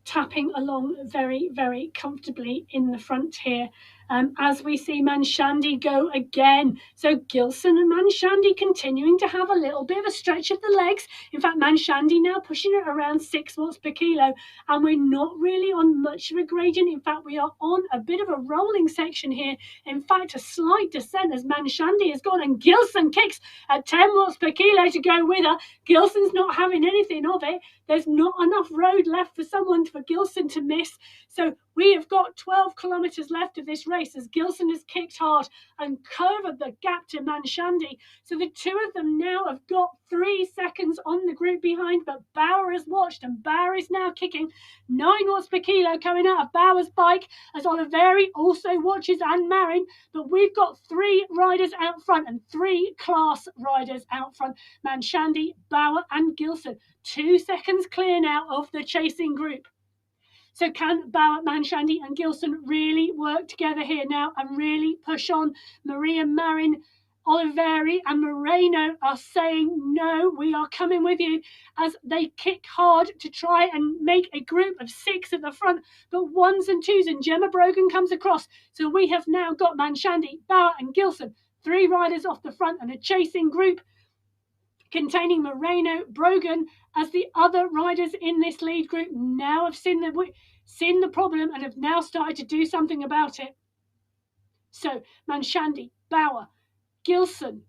tapping along very, very comfortably in the front here. as we see Manshandi go again. So Gilson and Manshandi continuing to have a little bit of a stretch of the legs. In fact, Manshandi now pushing it around 6 watts per kilo, and we're not really on much of a gradient. In fact, we are on a bit of a rolling section here. In fact, a slight descent as Manshandi has gone, and Gilson kicks at 10 watts per kilo to go with her. Gilson's not having anything of it. There's not enough road left for Gilson to miss. So we have got 12 kilometres left of this race as Gilson has kicked hard and covered the gap to Manshandi. So the two of them now have got 3 seconds on the group behind, but Bauer has watched, and Bauer is now kicking 9 watts per kilo coming out of Bauer's bike as Oliveri also watches, and Marin. But we've got 3 riders out front and 3 class riders out front: Manshandi, Bauer and Gilson. 2 seconds clear now of the chasing group. So can Bauer, Manshandi and Gilson really work together here now and really push on? Maria, Marin, Oliveri and Moreno are saying, no, we are coming with you, as they kick hard to try and make a group of 6 at the front, but 1s and 2s, and Gemma Brogan comes across. So we have now got Manshandi, Bauer and Gilson, 3 riders off the front, and a chasing group containing Moreno, Brogan, as the other riders in this lead group now have seen the problem and have now started to do something about it. So Manshandi, Bauer, Gilson,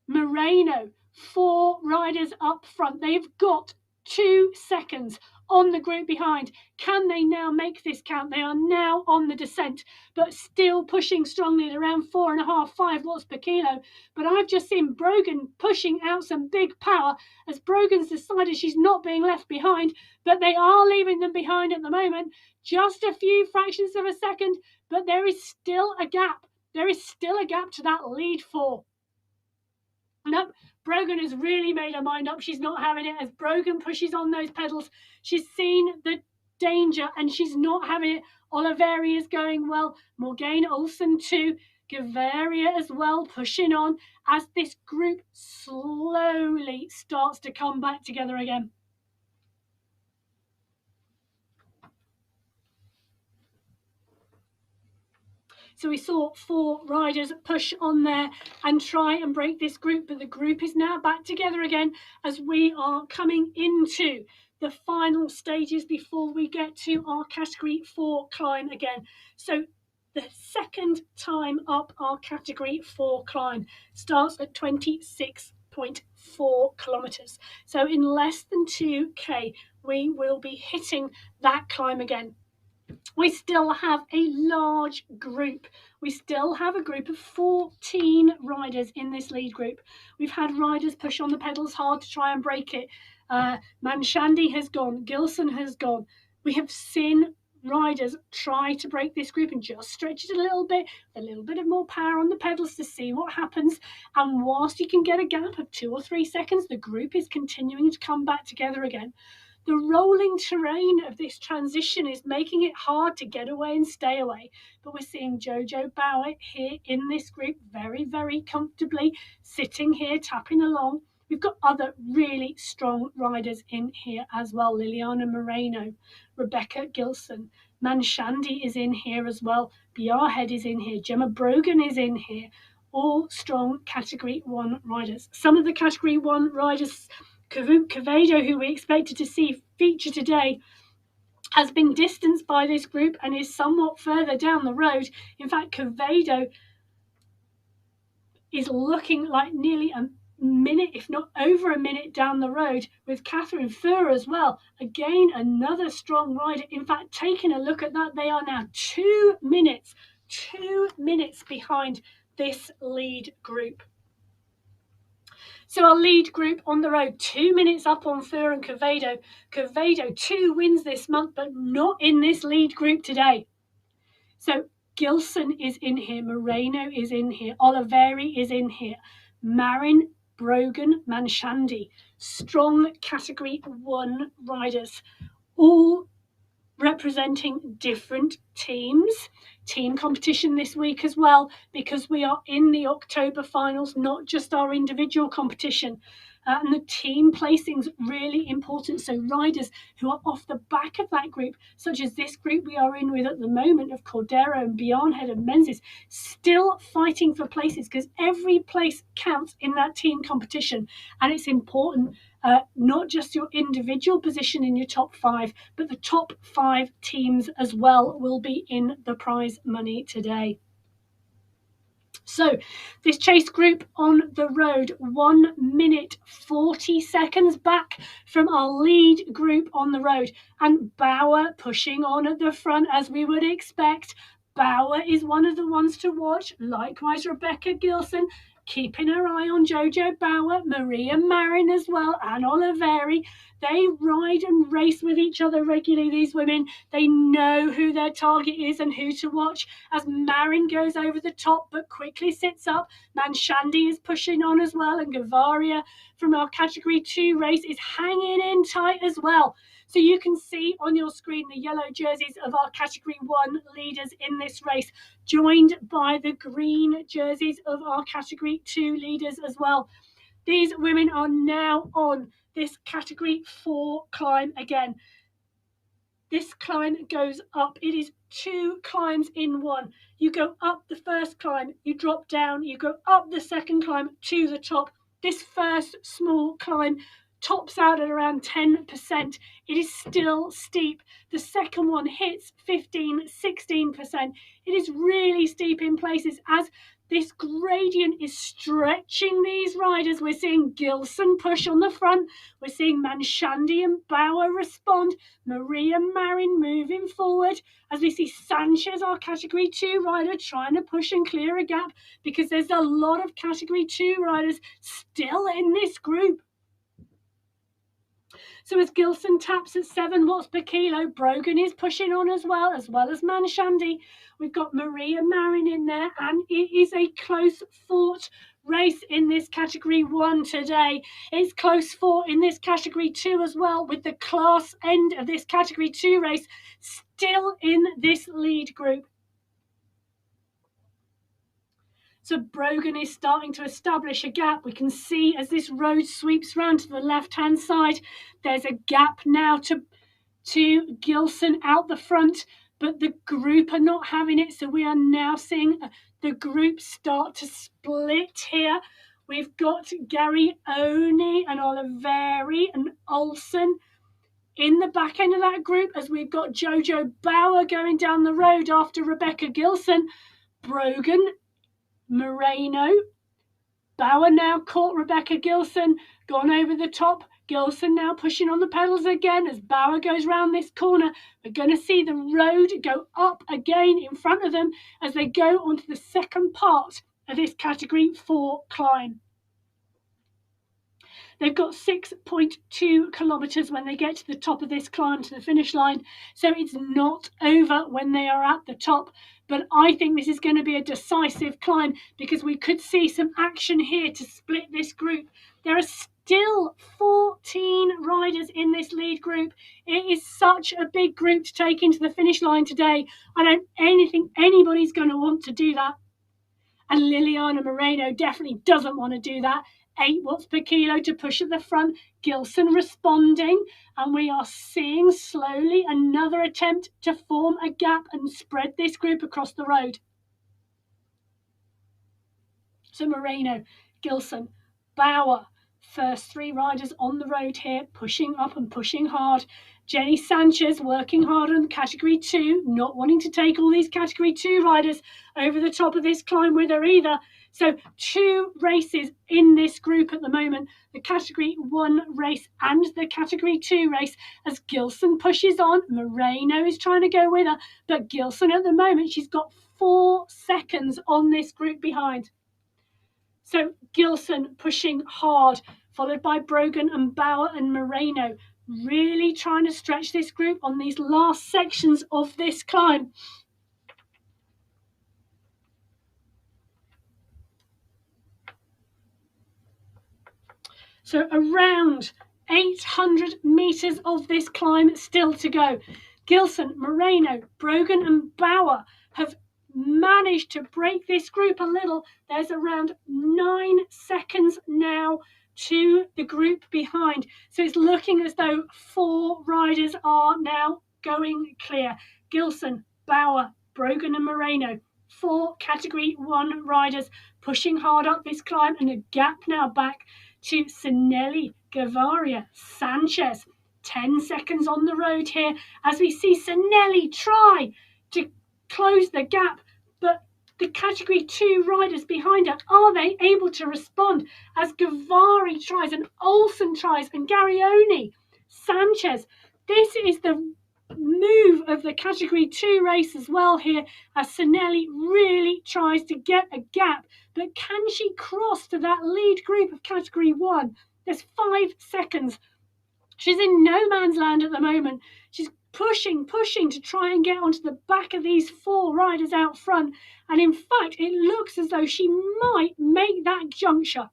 Moreno, 4 riders up front. They've got 2 seconds on the group behind. Can they now make this count? They are now on the descent, but still pushing strongly at around 4.5, 5 watts per kilo. But I've just seen Brogan pushing out some big power as Brogan's decided she's not being left behind, but they are leaving them behind at the moment. Just a few fractions of a second, but there is still a gap. There is still a gap to that lead 4. Nope, Brogan has really made her mind up. She's not having it as Brogan pushes on those pedals. She's seen the danger and she's not having it. Oliveri is going well. Morgane Olsen too. Gaviria as well, pushing on as this group slowly starts to come back together again. So we saw 4 riders push on there and try and break this group, but the group is now back together again as we are coming into the final stages before we get to our category 4 climb again. So the second time up our category 4 climb starts at 26.4 kilometres. So in less than 2k, we will be hitting that climb again. We still have a large group. We still have a group of 14 riders in this lead group. We've had riders push on the pedals hard to try and break it. Manshandi has gone. Gilson has gone. We have seen riders try to break this group and just stretch it a little bit of more power on the pedals to see what happens. And whilst you can get a gap of 2 or 3 seconds, the group is continuing to come back together again. The rolling terrain of this transition is making it hard to get away and stay away. But we're seeing Jojo Bauer here in this group very, very comfortably, sitting here, tapping along. We've got other really strong riders in here as well. Liliana Moreno, Rebecca Gilson, Manshandi is in here as well. Biarhead is in here. Gemma Brogan is in here. All strong Category 1 riders. Some of the Category 1 riders, Quevedo, who we expected to see feature today, has been distanced by this group and is somewhat further down the road. In fact, Quevedo is looking like nearly a minute, if not over a minute, down the road, with Catherine Furr as well. Again, another strong rider. In fact, taking a look at that, they are now 2 minutes behind this lead group. So our lead group on the road, 2 minutes up on Furr and Quevedo. Quevedo, 2 wins this month, but not in this lead group today. So Gilson is in here, Moreno is in here, Oliveri is in here, Marin, Brogan, Manshandi. Strong Category 1 riders, all representing different teams, team competition this week as well, because we are in the October finals, not just our individual competition. And the team placing's really important. So riders who are off the back of that group, such as this group we are in with at the moment of Cordero and Bjarnhead and Menzies, still fighting for places, because every place counts in that team competition. And it's important, not just your individual position in your top 5, but the top 5 teams as well will be in the prize money today. So this chase group on the road, 1 minute 40 seconds back from our lead group on the road, and Bauer pushing on at the front as we would expect. Bauer is one of the ones to watch, likewise Rebecca Gilson, keeping her eye on Jojo Bauer, Maria Marin as well, and Oliveri. They ride and race with each other regularly, these women. They know who their target is and who to watch as Marin goes over the top but quickly sits up. Manshandi is pushing on as well, and Gavaria from our Category 2 race is hanging in tight as well. So you can see on your screen the yellow jerseys of our Category 1 leaders in this race, joined by the green jerseys of our Category 2 leaders as well. These women are now on this Category 4 climb again. This climb goes up. It is 2 climbs in one. You go up the first climb, you drop down, you go up the second climb to the top. This first small climb tops out at around 10%. It is still steep. The second one hits 15, 16%. It is really steep in places as this gradient is stretching these riders. We're seeing Gilson push on the front. We're seeing Manshandi and Bauer respond. Maria Marin moving forward as we see Sanchez, our Category 2 rider, trying to push and clear a gap, because there's a lot of Category 2 riders still in this group. So as Gilson taps at 7 watts per kilo, Brogan is pushing on as well as Manshandi. We've got Maria Marin in there, and it is a close fought race in this Category 1 today. It's close fought in this Category 2 as well, with the class end of this Category 2 race still in this lead group. So Brogan is starting to establish a gap. We can see as this road sweeps round to the left-hand side, there's a gap now to Gilson out the front, but the group are not having it. So we are now seeing the group start to split here. We've got Gary Oni and Oliveri and Olsen in the back end of that group, as we've got Jojo Bauer going down the road after Rebecca Gilson. Brogan, Moreno, Bauer now caught Rebecca Gilson, gone over the top. Gilson now pushing on the pedals again as Bauer goes round this corner. We're going to see the road go up again in front of them as they go onto the second part of this Category 4 climb. They've got 6.2 kilometres when they get to the top of this climb to the finish line. So it's not over when they are at the top. But I think this is going to be a decisive climb, because we could see some action here to split this group. There are still 14 riders in this lead group. It is such a big group to take into the finish line today. I don't think anybody's going to want to do that. And Liliana Moreno definitely doesn't want to do that. 8 watts per kilo to push at the front. Gilson responding, and we are seeing slowly another attempt to form a gap and spread this group across the road. So Moreno, Gilson, Bauer, first 3 riders on the road here, pushing up and pushing hard. Jenny Sanchez working hard on Category 2, not wanting to take all these Category 2 riders over the top of this climb with her either. So 2 races in this group at the moment, the Category 1 race and the Category 2 race, as Gilson pushes on. Moreno is trying to go with her, but Gilson at the moment, she's got 4 seconds on this group behind. So Gilson pushing hard, followed by Brogan and Bauer and Moreno, really trying to stretch this group on these last sections of this climb. So around 800 metres of this climb still to go. Gilson, Moreno, Brogan and Bauer have managed to break this group a little. There's around 9 seconds now to the group behind. So it's looking as though 4 riders are now going clear. Gilson, Bauer, Brogan and Moreno. 4 Category 1 riders pushing hard up this climb, and a gap now back to Sinelli, Gavaria, Sanchez. 10 seconds on the road here as we see Sinelli try to close the gap, but the Category 2 riders behind her, are they able to respond as Gavari tries and Olsen tries and Garioni, Sanchez? This is the move of the Category 2 race as well here, as Sinelli really tries to get a gap, but can she cross to that lead group of Category 1? There's 5 seconds. She's in no man's land at the moment. She's pushing to try and get onto the back of these 4 riders out front, and in fact it looks as though she might make that juncture.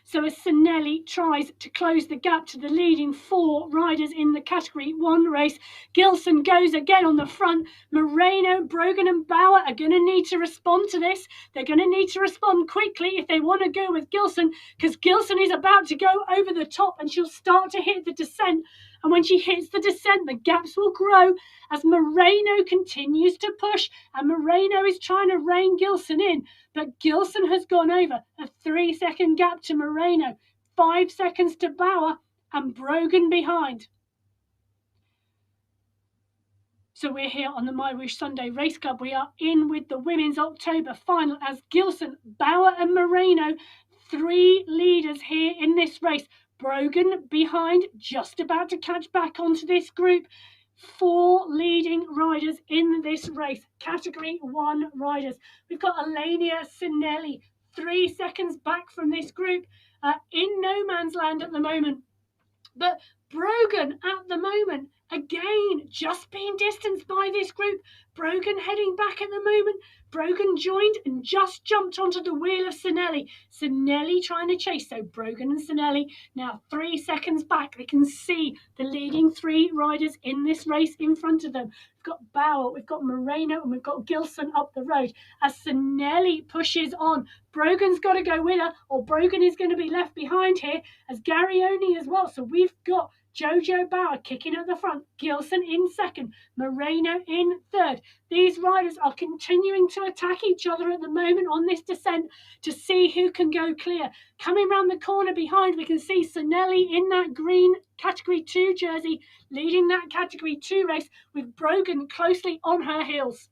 So as Sinelli tries to close the gap to the leading 4 riders in the Category 1 race, Gilson goes again on the front. Moreno, Brogan and Bauer are going to need to respond to this. They're going to need to respond quickly if they want to go with Gilson, because Gilson is about to go over the top and she'll start to hit the descent. And when she hits the descent, the gaps will grow as Moreno continues to push, and Moreno is trying to rein Gilson in. But Gilson has gone over. A 3-second gap to Moreno, 5 seconds to Bauer, and Brogan behind. So we're here on the MyWhoosh Sunday Race Club. We are in with the Women's October Final as Gilson, Bauer and Moreno, 3 leaders here in this race. Brogan behind, just about to catch back onto this group. 4 leading riders in this race, Category 1 riders. We've got Alania Sinelli, 3 seconds back from this group, in no man's land at the moment. But Brogan at the moment, again, just being distanced by this group. Brogan heading back at the moment. Brogan joined and just jumped onto the wheel of Sinelli. Sinelli trying to chase. So Brogan and Sinelli now 3 seconds back. They can see the leading 3 riders in this race in front of them. We've got Bauer, we've got Moreno, and we've got Gilson up the road. As Sinelli pushes on, Brogan's got to go with her, or Brogan is going to be left behind here, as Garioni as well. So we've got Jojo Bauer kicking at the front, Gilson in second, Moreno in third. These riders are continuing to attack each other at the moment on this descent to see who can go clear. Coming round the corner behind, we can see Sinelli in that green Category 2 jersey, leading that Category 2 race with Brogan closely on her heels.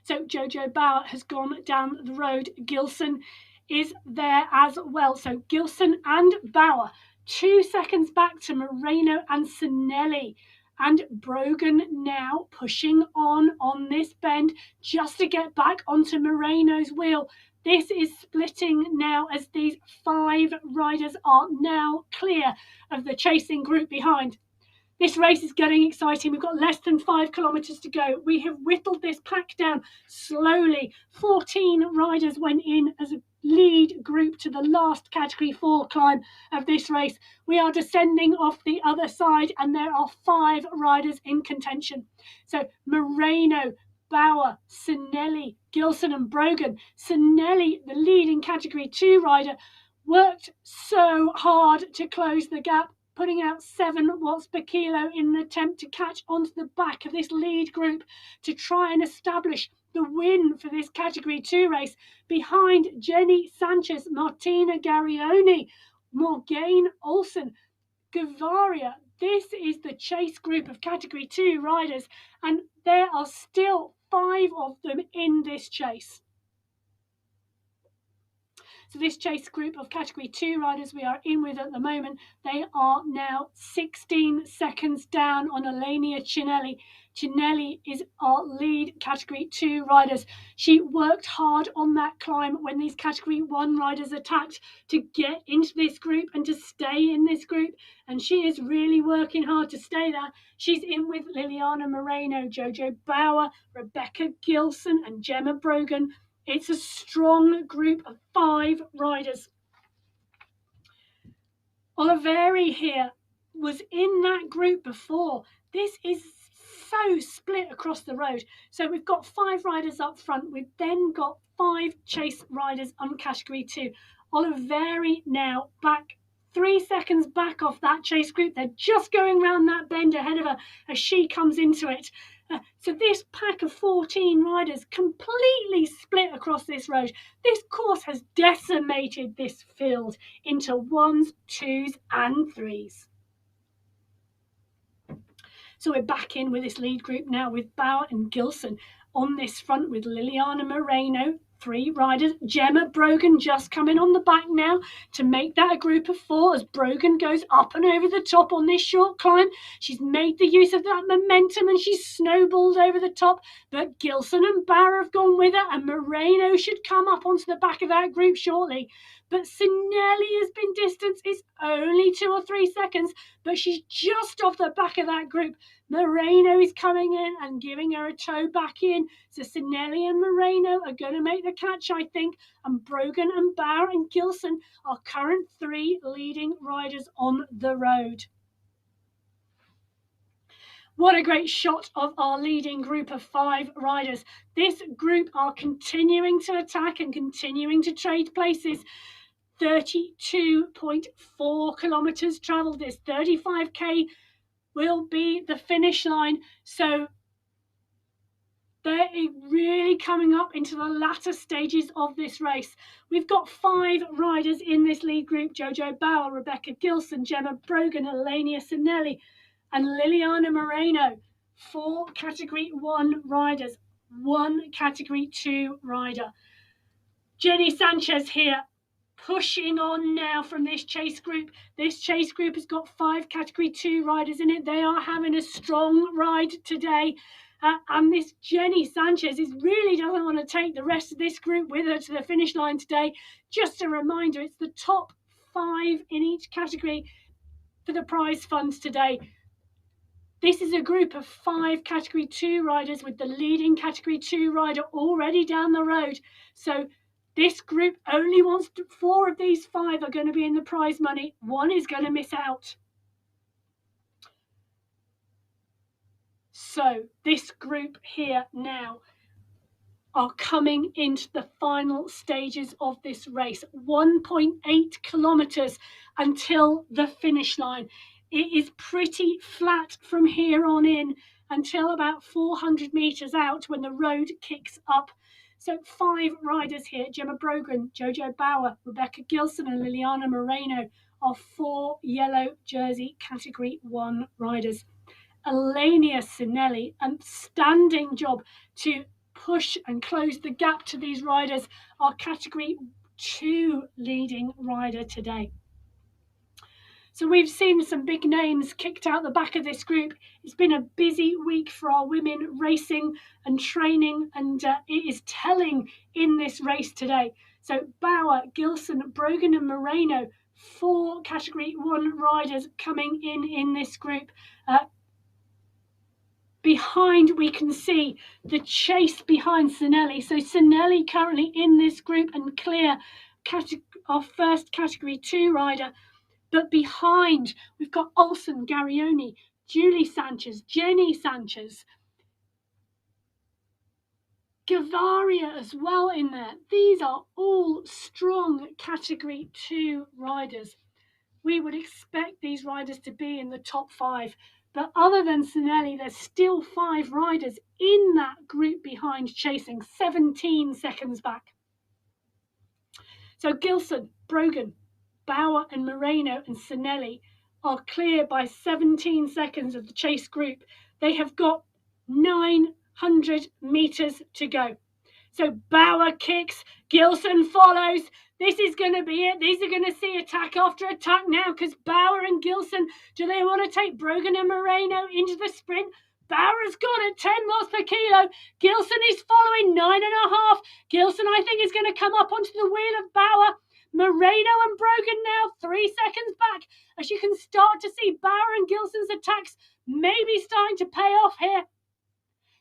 So Jojo Bauer has gone down the road. Gilson is there as well. So Gilson and Bauer, 2 seconds back to Moreno and Sinelli. And Brogan now pushing on this bend just to get back onto Moreno's wheel. This is splitting now as these 5 riders are now clear of the chasing group behind. This race is getting exciting. We've got less than 5 kilometres to go. We have whittled this pack down slowly. 14 riders went in as a lead group to the last Category 4 climb of this race. We are descending off the other side, and there are 5 riders in contention. So Moreno, Bauer, Sinelli, Gilson and Brogan. Sinelli, the leading Category 2 rider, worked so hard to close the gap, putting out 7 watts per kilo in an attempt to catch onto the back of this lead group to try and establish the win for this Category 2 race. Behind Jenny Sanchez, Martina Garioni, Morgane Olsen, Gavaria. This is the chase group of Category 2 riders, and there are still 5 of them in this chase. So this chase group of Category 2 riders we are in with at the moment, they are now 16 seconds down on Alania Cinelli. Cinelli is our lead Category 2 riders. She worked hard on that climb when these Category 1 riders attacked to get into this group and to stay in this group, and she is really working hard to stay there. She's in with Liliana Moreno, Jojo Bauer, Rebecca Gilson and Gemma Brogan. It's a strong group of 5 riders. Oliveri here was in that group before. This is so split across the road. So we've got 5 riders up front. We've then got 5 chase riders on category 2. Oliveri now back 3 seconds back off that chase group. They're just going round that bend ahead of her as she comes into it. So this pack of 14 riders completely split across this road. This course has decimated this field into 1s, 2s and 3s. So we're back in with this lead group now with Bauer and Gilson on this front with Liliana Moreno, 3 riders. Gemma Brogan just coming on the back now to make that a group of 4 as Brogan goes up and over the top on this short climb. She's made the use of that momentum and she's snowballed over the top, but Gilson and Bauer have gone with her and Moreno should come up onto the back of that group shortly. But Sinelli has been distanced. It's only 2 or 3 seconds, but she's just off the back of that group. Moreno is coming in and giving her a toe back in. So Sinelli and Moreno are going to make the catch, I think. And Brogan and Bauer and Gilson are current 3 leading riders on the road. What a great shot of our leading group of 5 riders. This group are continuing to attack and continuing to trade places. 32.4 kilometers traveled. This 35k will be the finish line. So they're really coming up into the latter stages of this race. We've got 5 riders in this lead group: Jojo Bauer, Rebecca Gilson, Gemma Brogan, Elenia Sinelli and Liliana Moreno. 4 category 1 riders, 1 category 2 rider. Jenny Sanchez here, pushing on now from this chase group. This chase group has got 5 category 2 riders in it. They are having a strong ride today. And this Jenny Sanchez really doesn't want to take the rest of this group with her to the finish line today. Just a reminder, it's the top 5 in each category for the prize funds today. This is a group of 5 category 2 riders with the leading category 2 rider already down the road. So this group only wants 4 of these 5 are going to be in the prize money. 1 is going to miss out. So this group here now are coming into the final stages of this race. 1.8 kilometers until the finish line. It is pretty flat from here on in until about 400 meters out when the road kicks up. So 5 riders here: Gemma Brogan, Jojo Bauer, Rebecca Gilson and Liliana Moreno are 4 yellow jersey category 1 riders. Elenia Sinelli, a standing job to push and close the gap to these riders, our category 2 leading rider today. So we've seen some big names kicked out the back of this group. It's been a busy week for our women racing and training, and it is telling in this race today. So Bauer, Gilson, Brogan and Moreno, 4 category 1 riders coming in this group. Behind we can see the chase behind Sinelli. So Sinelli currently in this group and clear, our first category 2 rider. But behind we've got Olsen, Garioni, Julie Sanchez, Jenny Sanchez, Gavaria as well in there. These are all strong category 2 riders. We would expect these riders to be in the top 5. But other than Sinelli, there's still 5 riders in that group behind chasing, 17 seconds back. So Gilson, Brogan, Bauer and Moreno and Sinelli are clear by 17 seconds of the chase group. They have got 900 meters to go. So Bauer kicks, Gilson follows. This is going to be it. These are going to see attack after attack now, because Bauer and Gilson, do they want to take Brogan and Moreno into the sprint? Bauer's gone at 10 miles per kilo. Gilson is following 9.5. Gilson, I think, is going to come up onto the wheel of Bauer. Moreno and Brogan now 3 seconds back, as you can start to see Bauer and Gilson's attacks maybe starting to pay off here.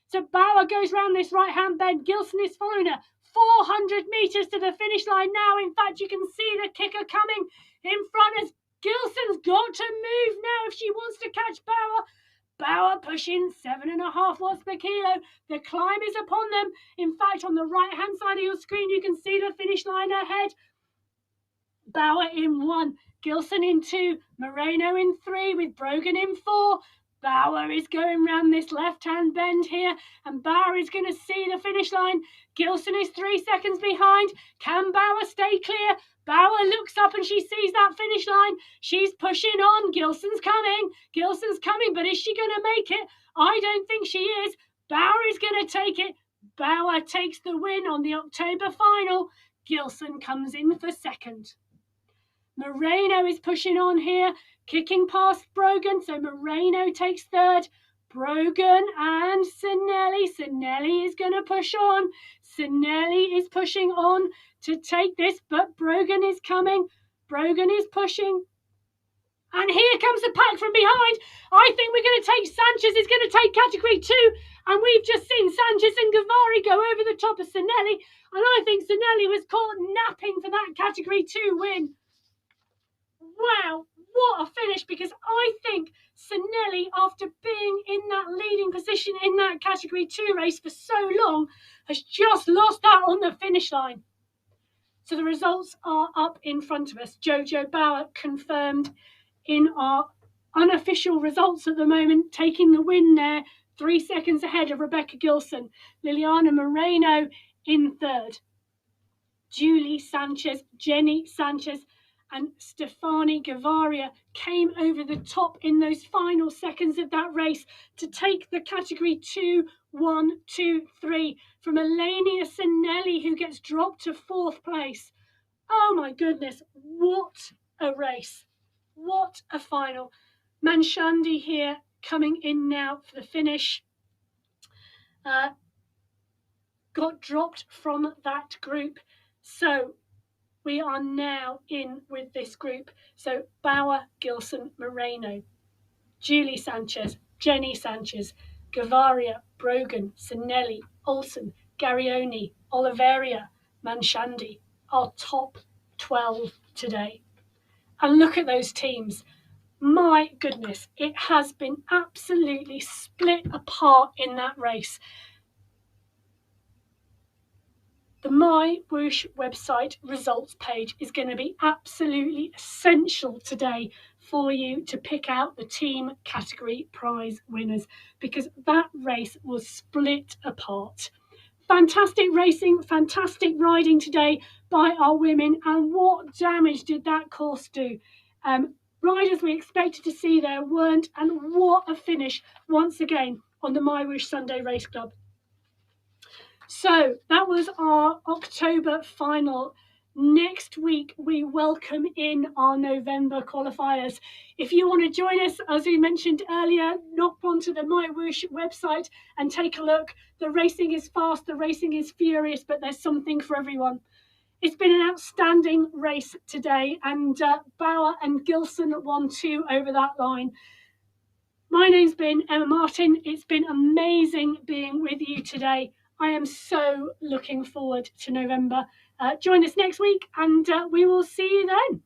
So Bauer goes round this right-hand bend. Gilson is following her. 400 meters to the finish line now. In fact, you can see the kicker coming in front as Gilson's got to move now if she wants to catch Bauer. Bauer pushing 7.5 watts per kilo. The climb is upon them. In fact, on the right-hand side of your screen, you can see the finish line ahead. Bauer in 1, Gilson in 2, Moreno in 3, with Brogan in 4. Bauer is going round this left-hand bend here, and Bauer is going to see the finish line. Gilson is 3 seconds behind. Can Bauer stay clear? Bauer looks up and she sees that finish line. She's pushing on. Gilson's coming, but is she going to make it? I don't think she is. Bauer is going to take it. Bauer takes the win on the October final. Gilson comes in for second. Moreno is pushing on here, kicking past Brogan, so Moreno takes third. Brogan and Sinelli. Sinelli is going to push on. Sinelli is pushing on to take this, but Brogan is coming. Brogan is pushing. And here comes the pack from behind. I think we're going to take Sanchez. Is going to take category 2. And we've just seen Sanchez and Gavari go over the top of Sinelli. And I think Sinelli was caught napping for that category 2 win. Wow, what a finish, because I think Sinelli, after being in that leading position in that category 2 race for so long, has just lost that on the finish line. So the results are up in front of us. Jojo Bauer confirmed in our unofficial results at the moment, taking the win there, 3 seconds ahead of Rebecca Gilson. Liliana Moreno in third. Julie Sanchez, Jenny Sanchez, and Stefani Gavaria came over the top in those final seconds of that race to take the category 2, 1, 2, 3 from Elenia Sinelli, who gets dropped to 4th place. Oh my goodness, what a race. What a final. Manshandi here coming in now for the finish. Got dropped from that group. So we are now in with this group. So Bauer, Gilson, Moreno, Julie Sanchez, Jenny Sanchez, Gavaria, Brogan, Sinelli, Olsen, Garioni, Oliveria, Manshandi, our top 12 today. And look at those teams. My goodness, it has been absolutely split apart in that race. The MyWhoosh website results page is going to be absolutely essential today for you to pick out the team category prize winners, because that race was split apart. Fantastic racing, fantastic riding today by our women, and what damage did that course do? Riders we expected to see there weren't, and what a finish once again on the MyWhoosh Sunday Race Club. So that was our October final. Next week, we welcome in our November qualifiers. If you want to join us, as we mentioned earlier, knock onto the MyWhoosh website and take a look. The racing is fast, the racing is furious, but there's something for everyone. It's been an outstanding race today, and Bauer and Gilson won 2 over that line. My name's been Emma Martin. It's been amazing being with you today. I am so looking forward to November. Join us next week, and we will see you then.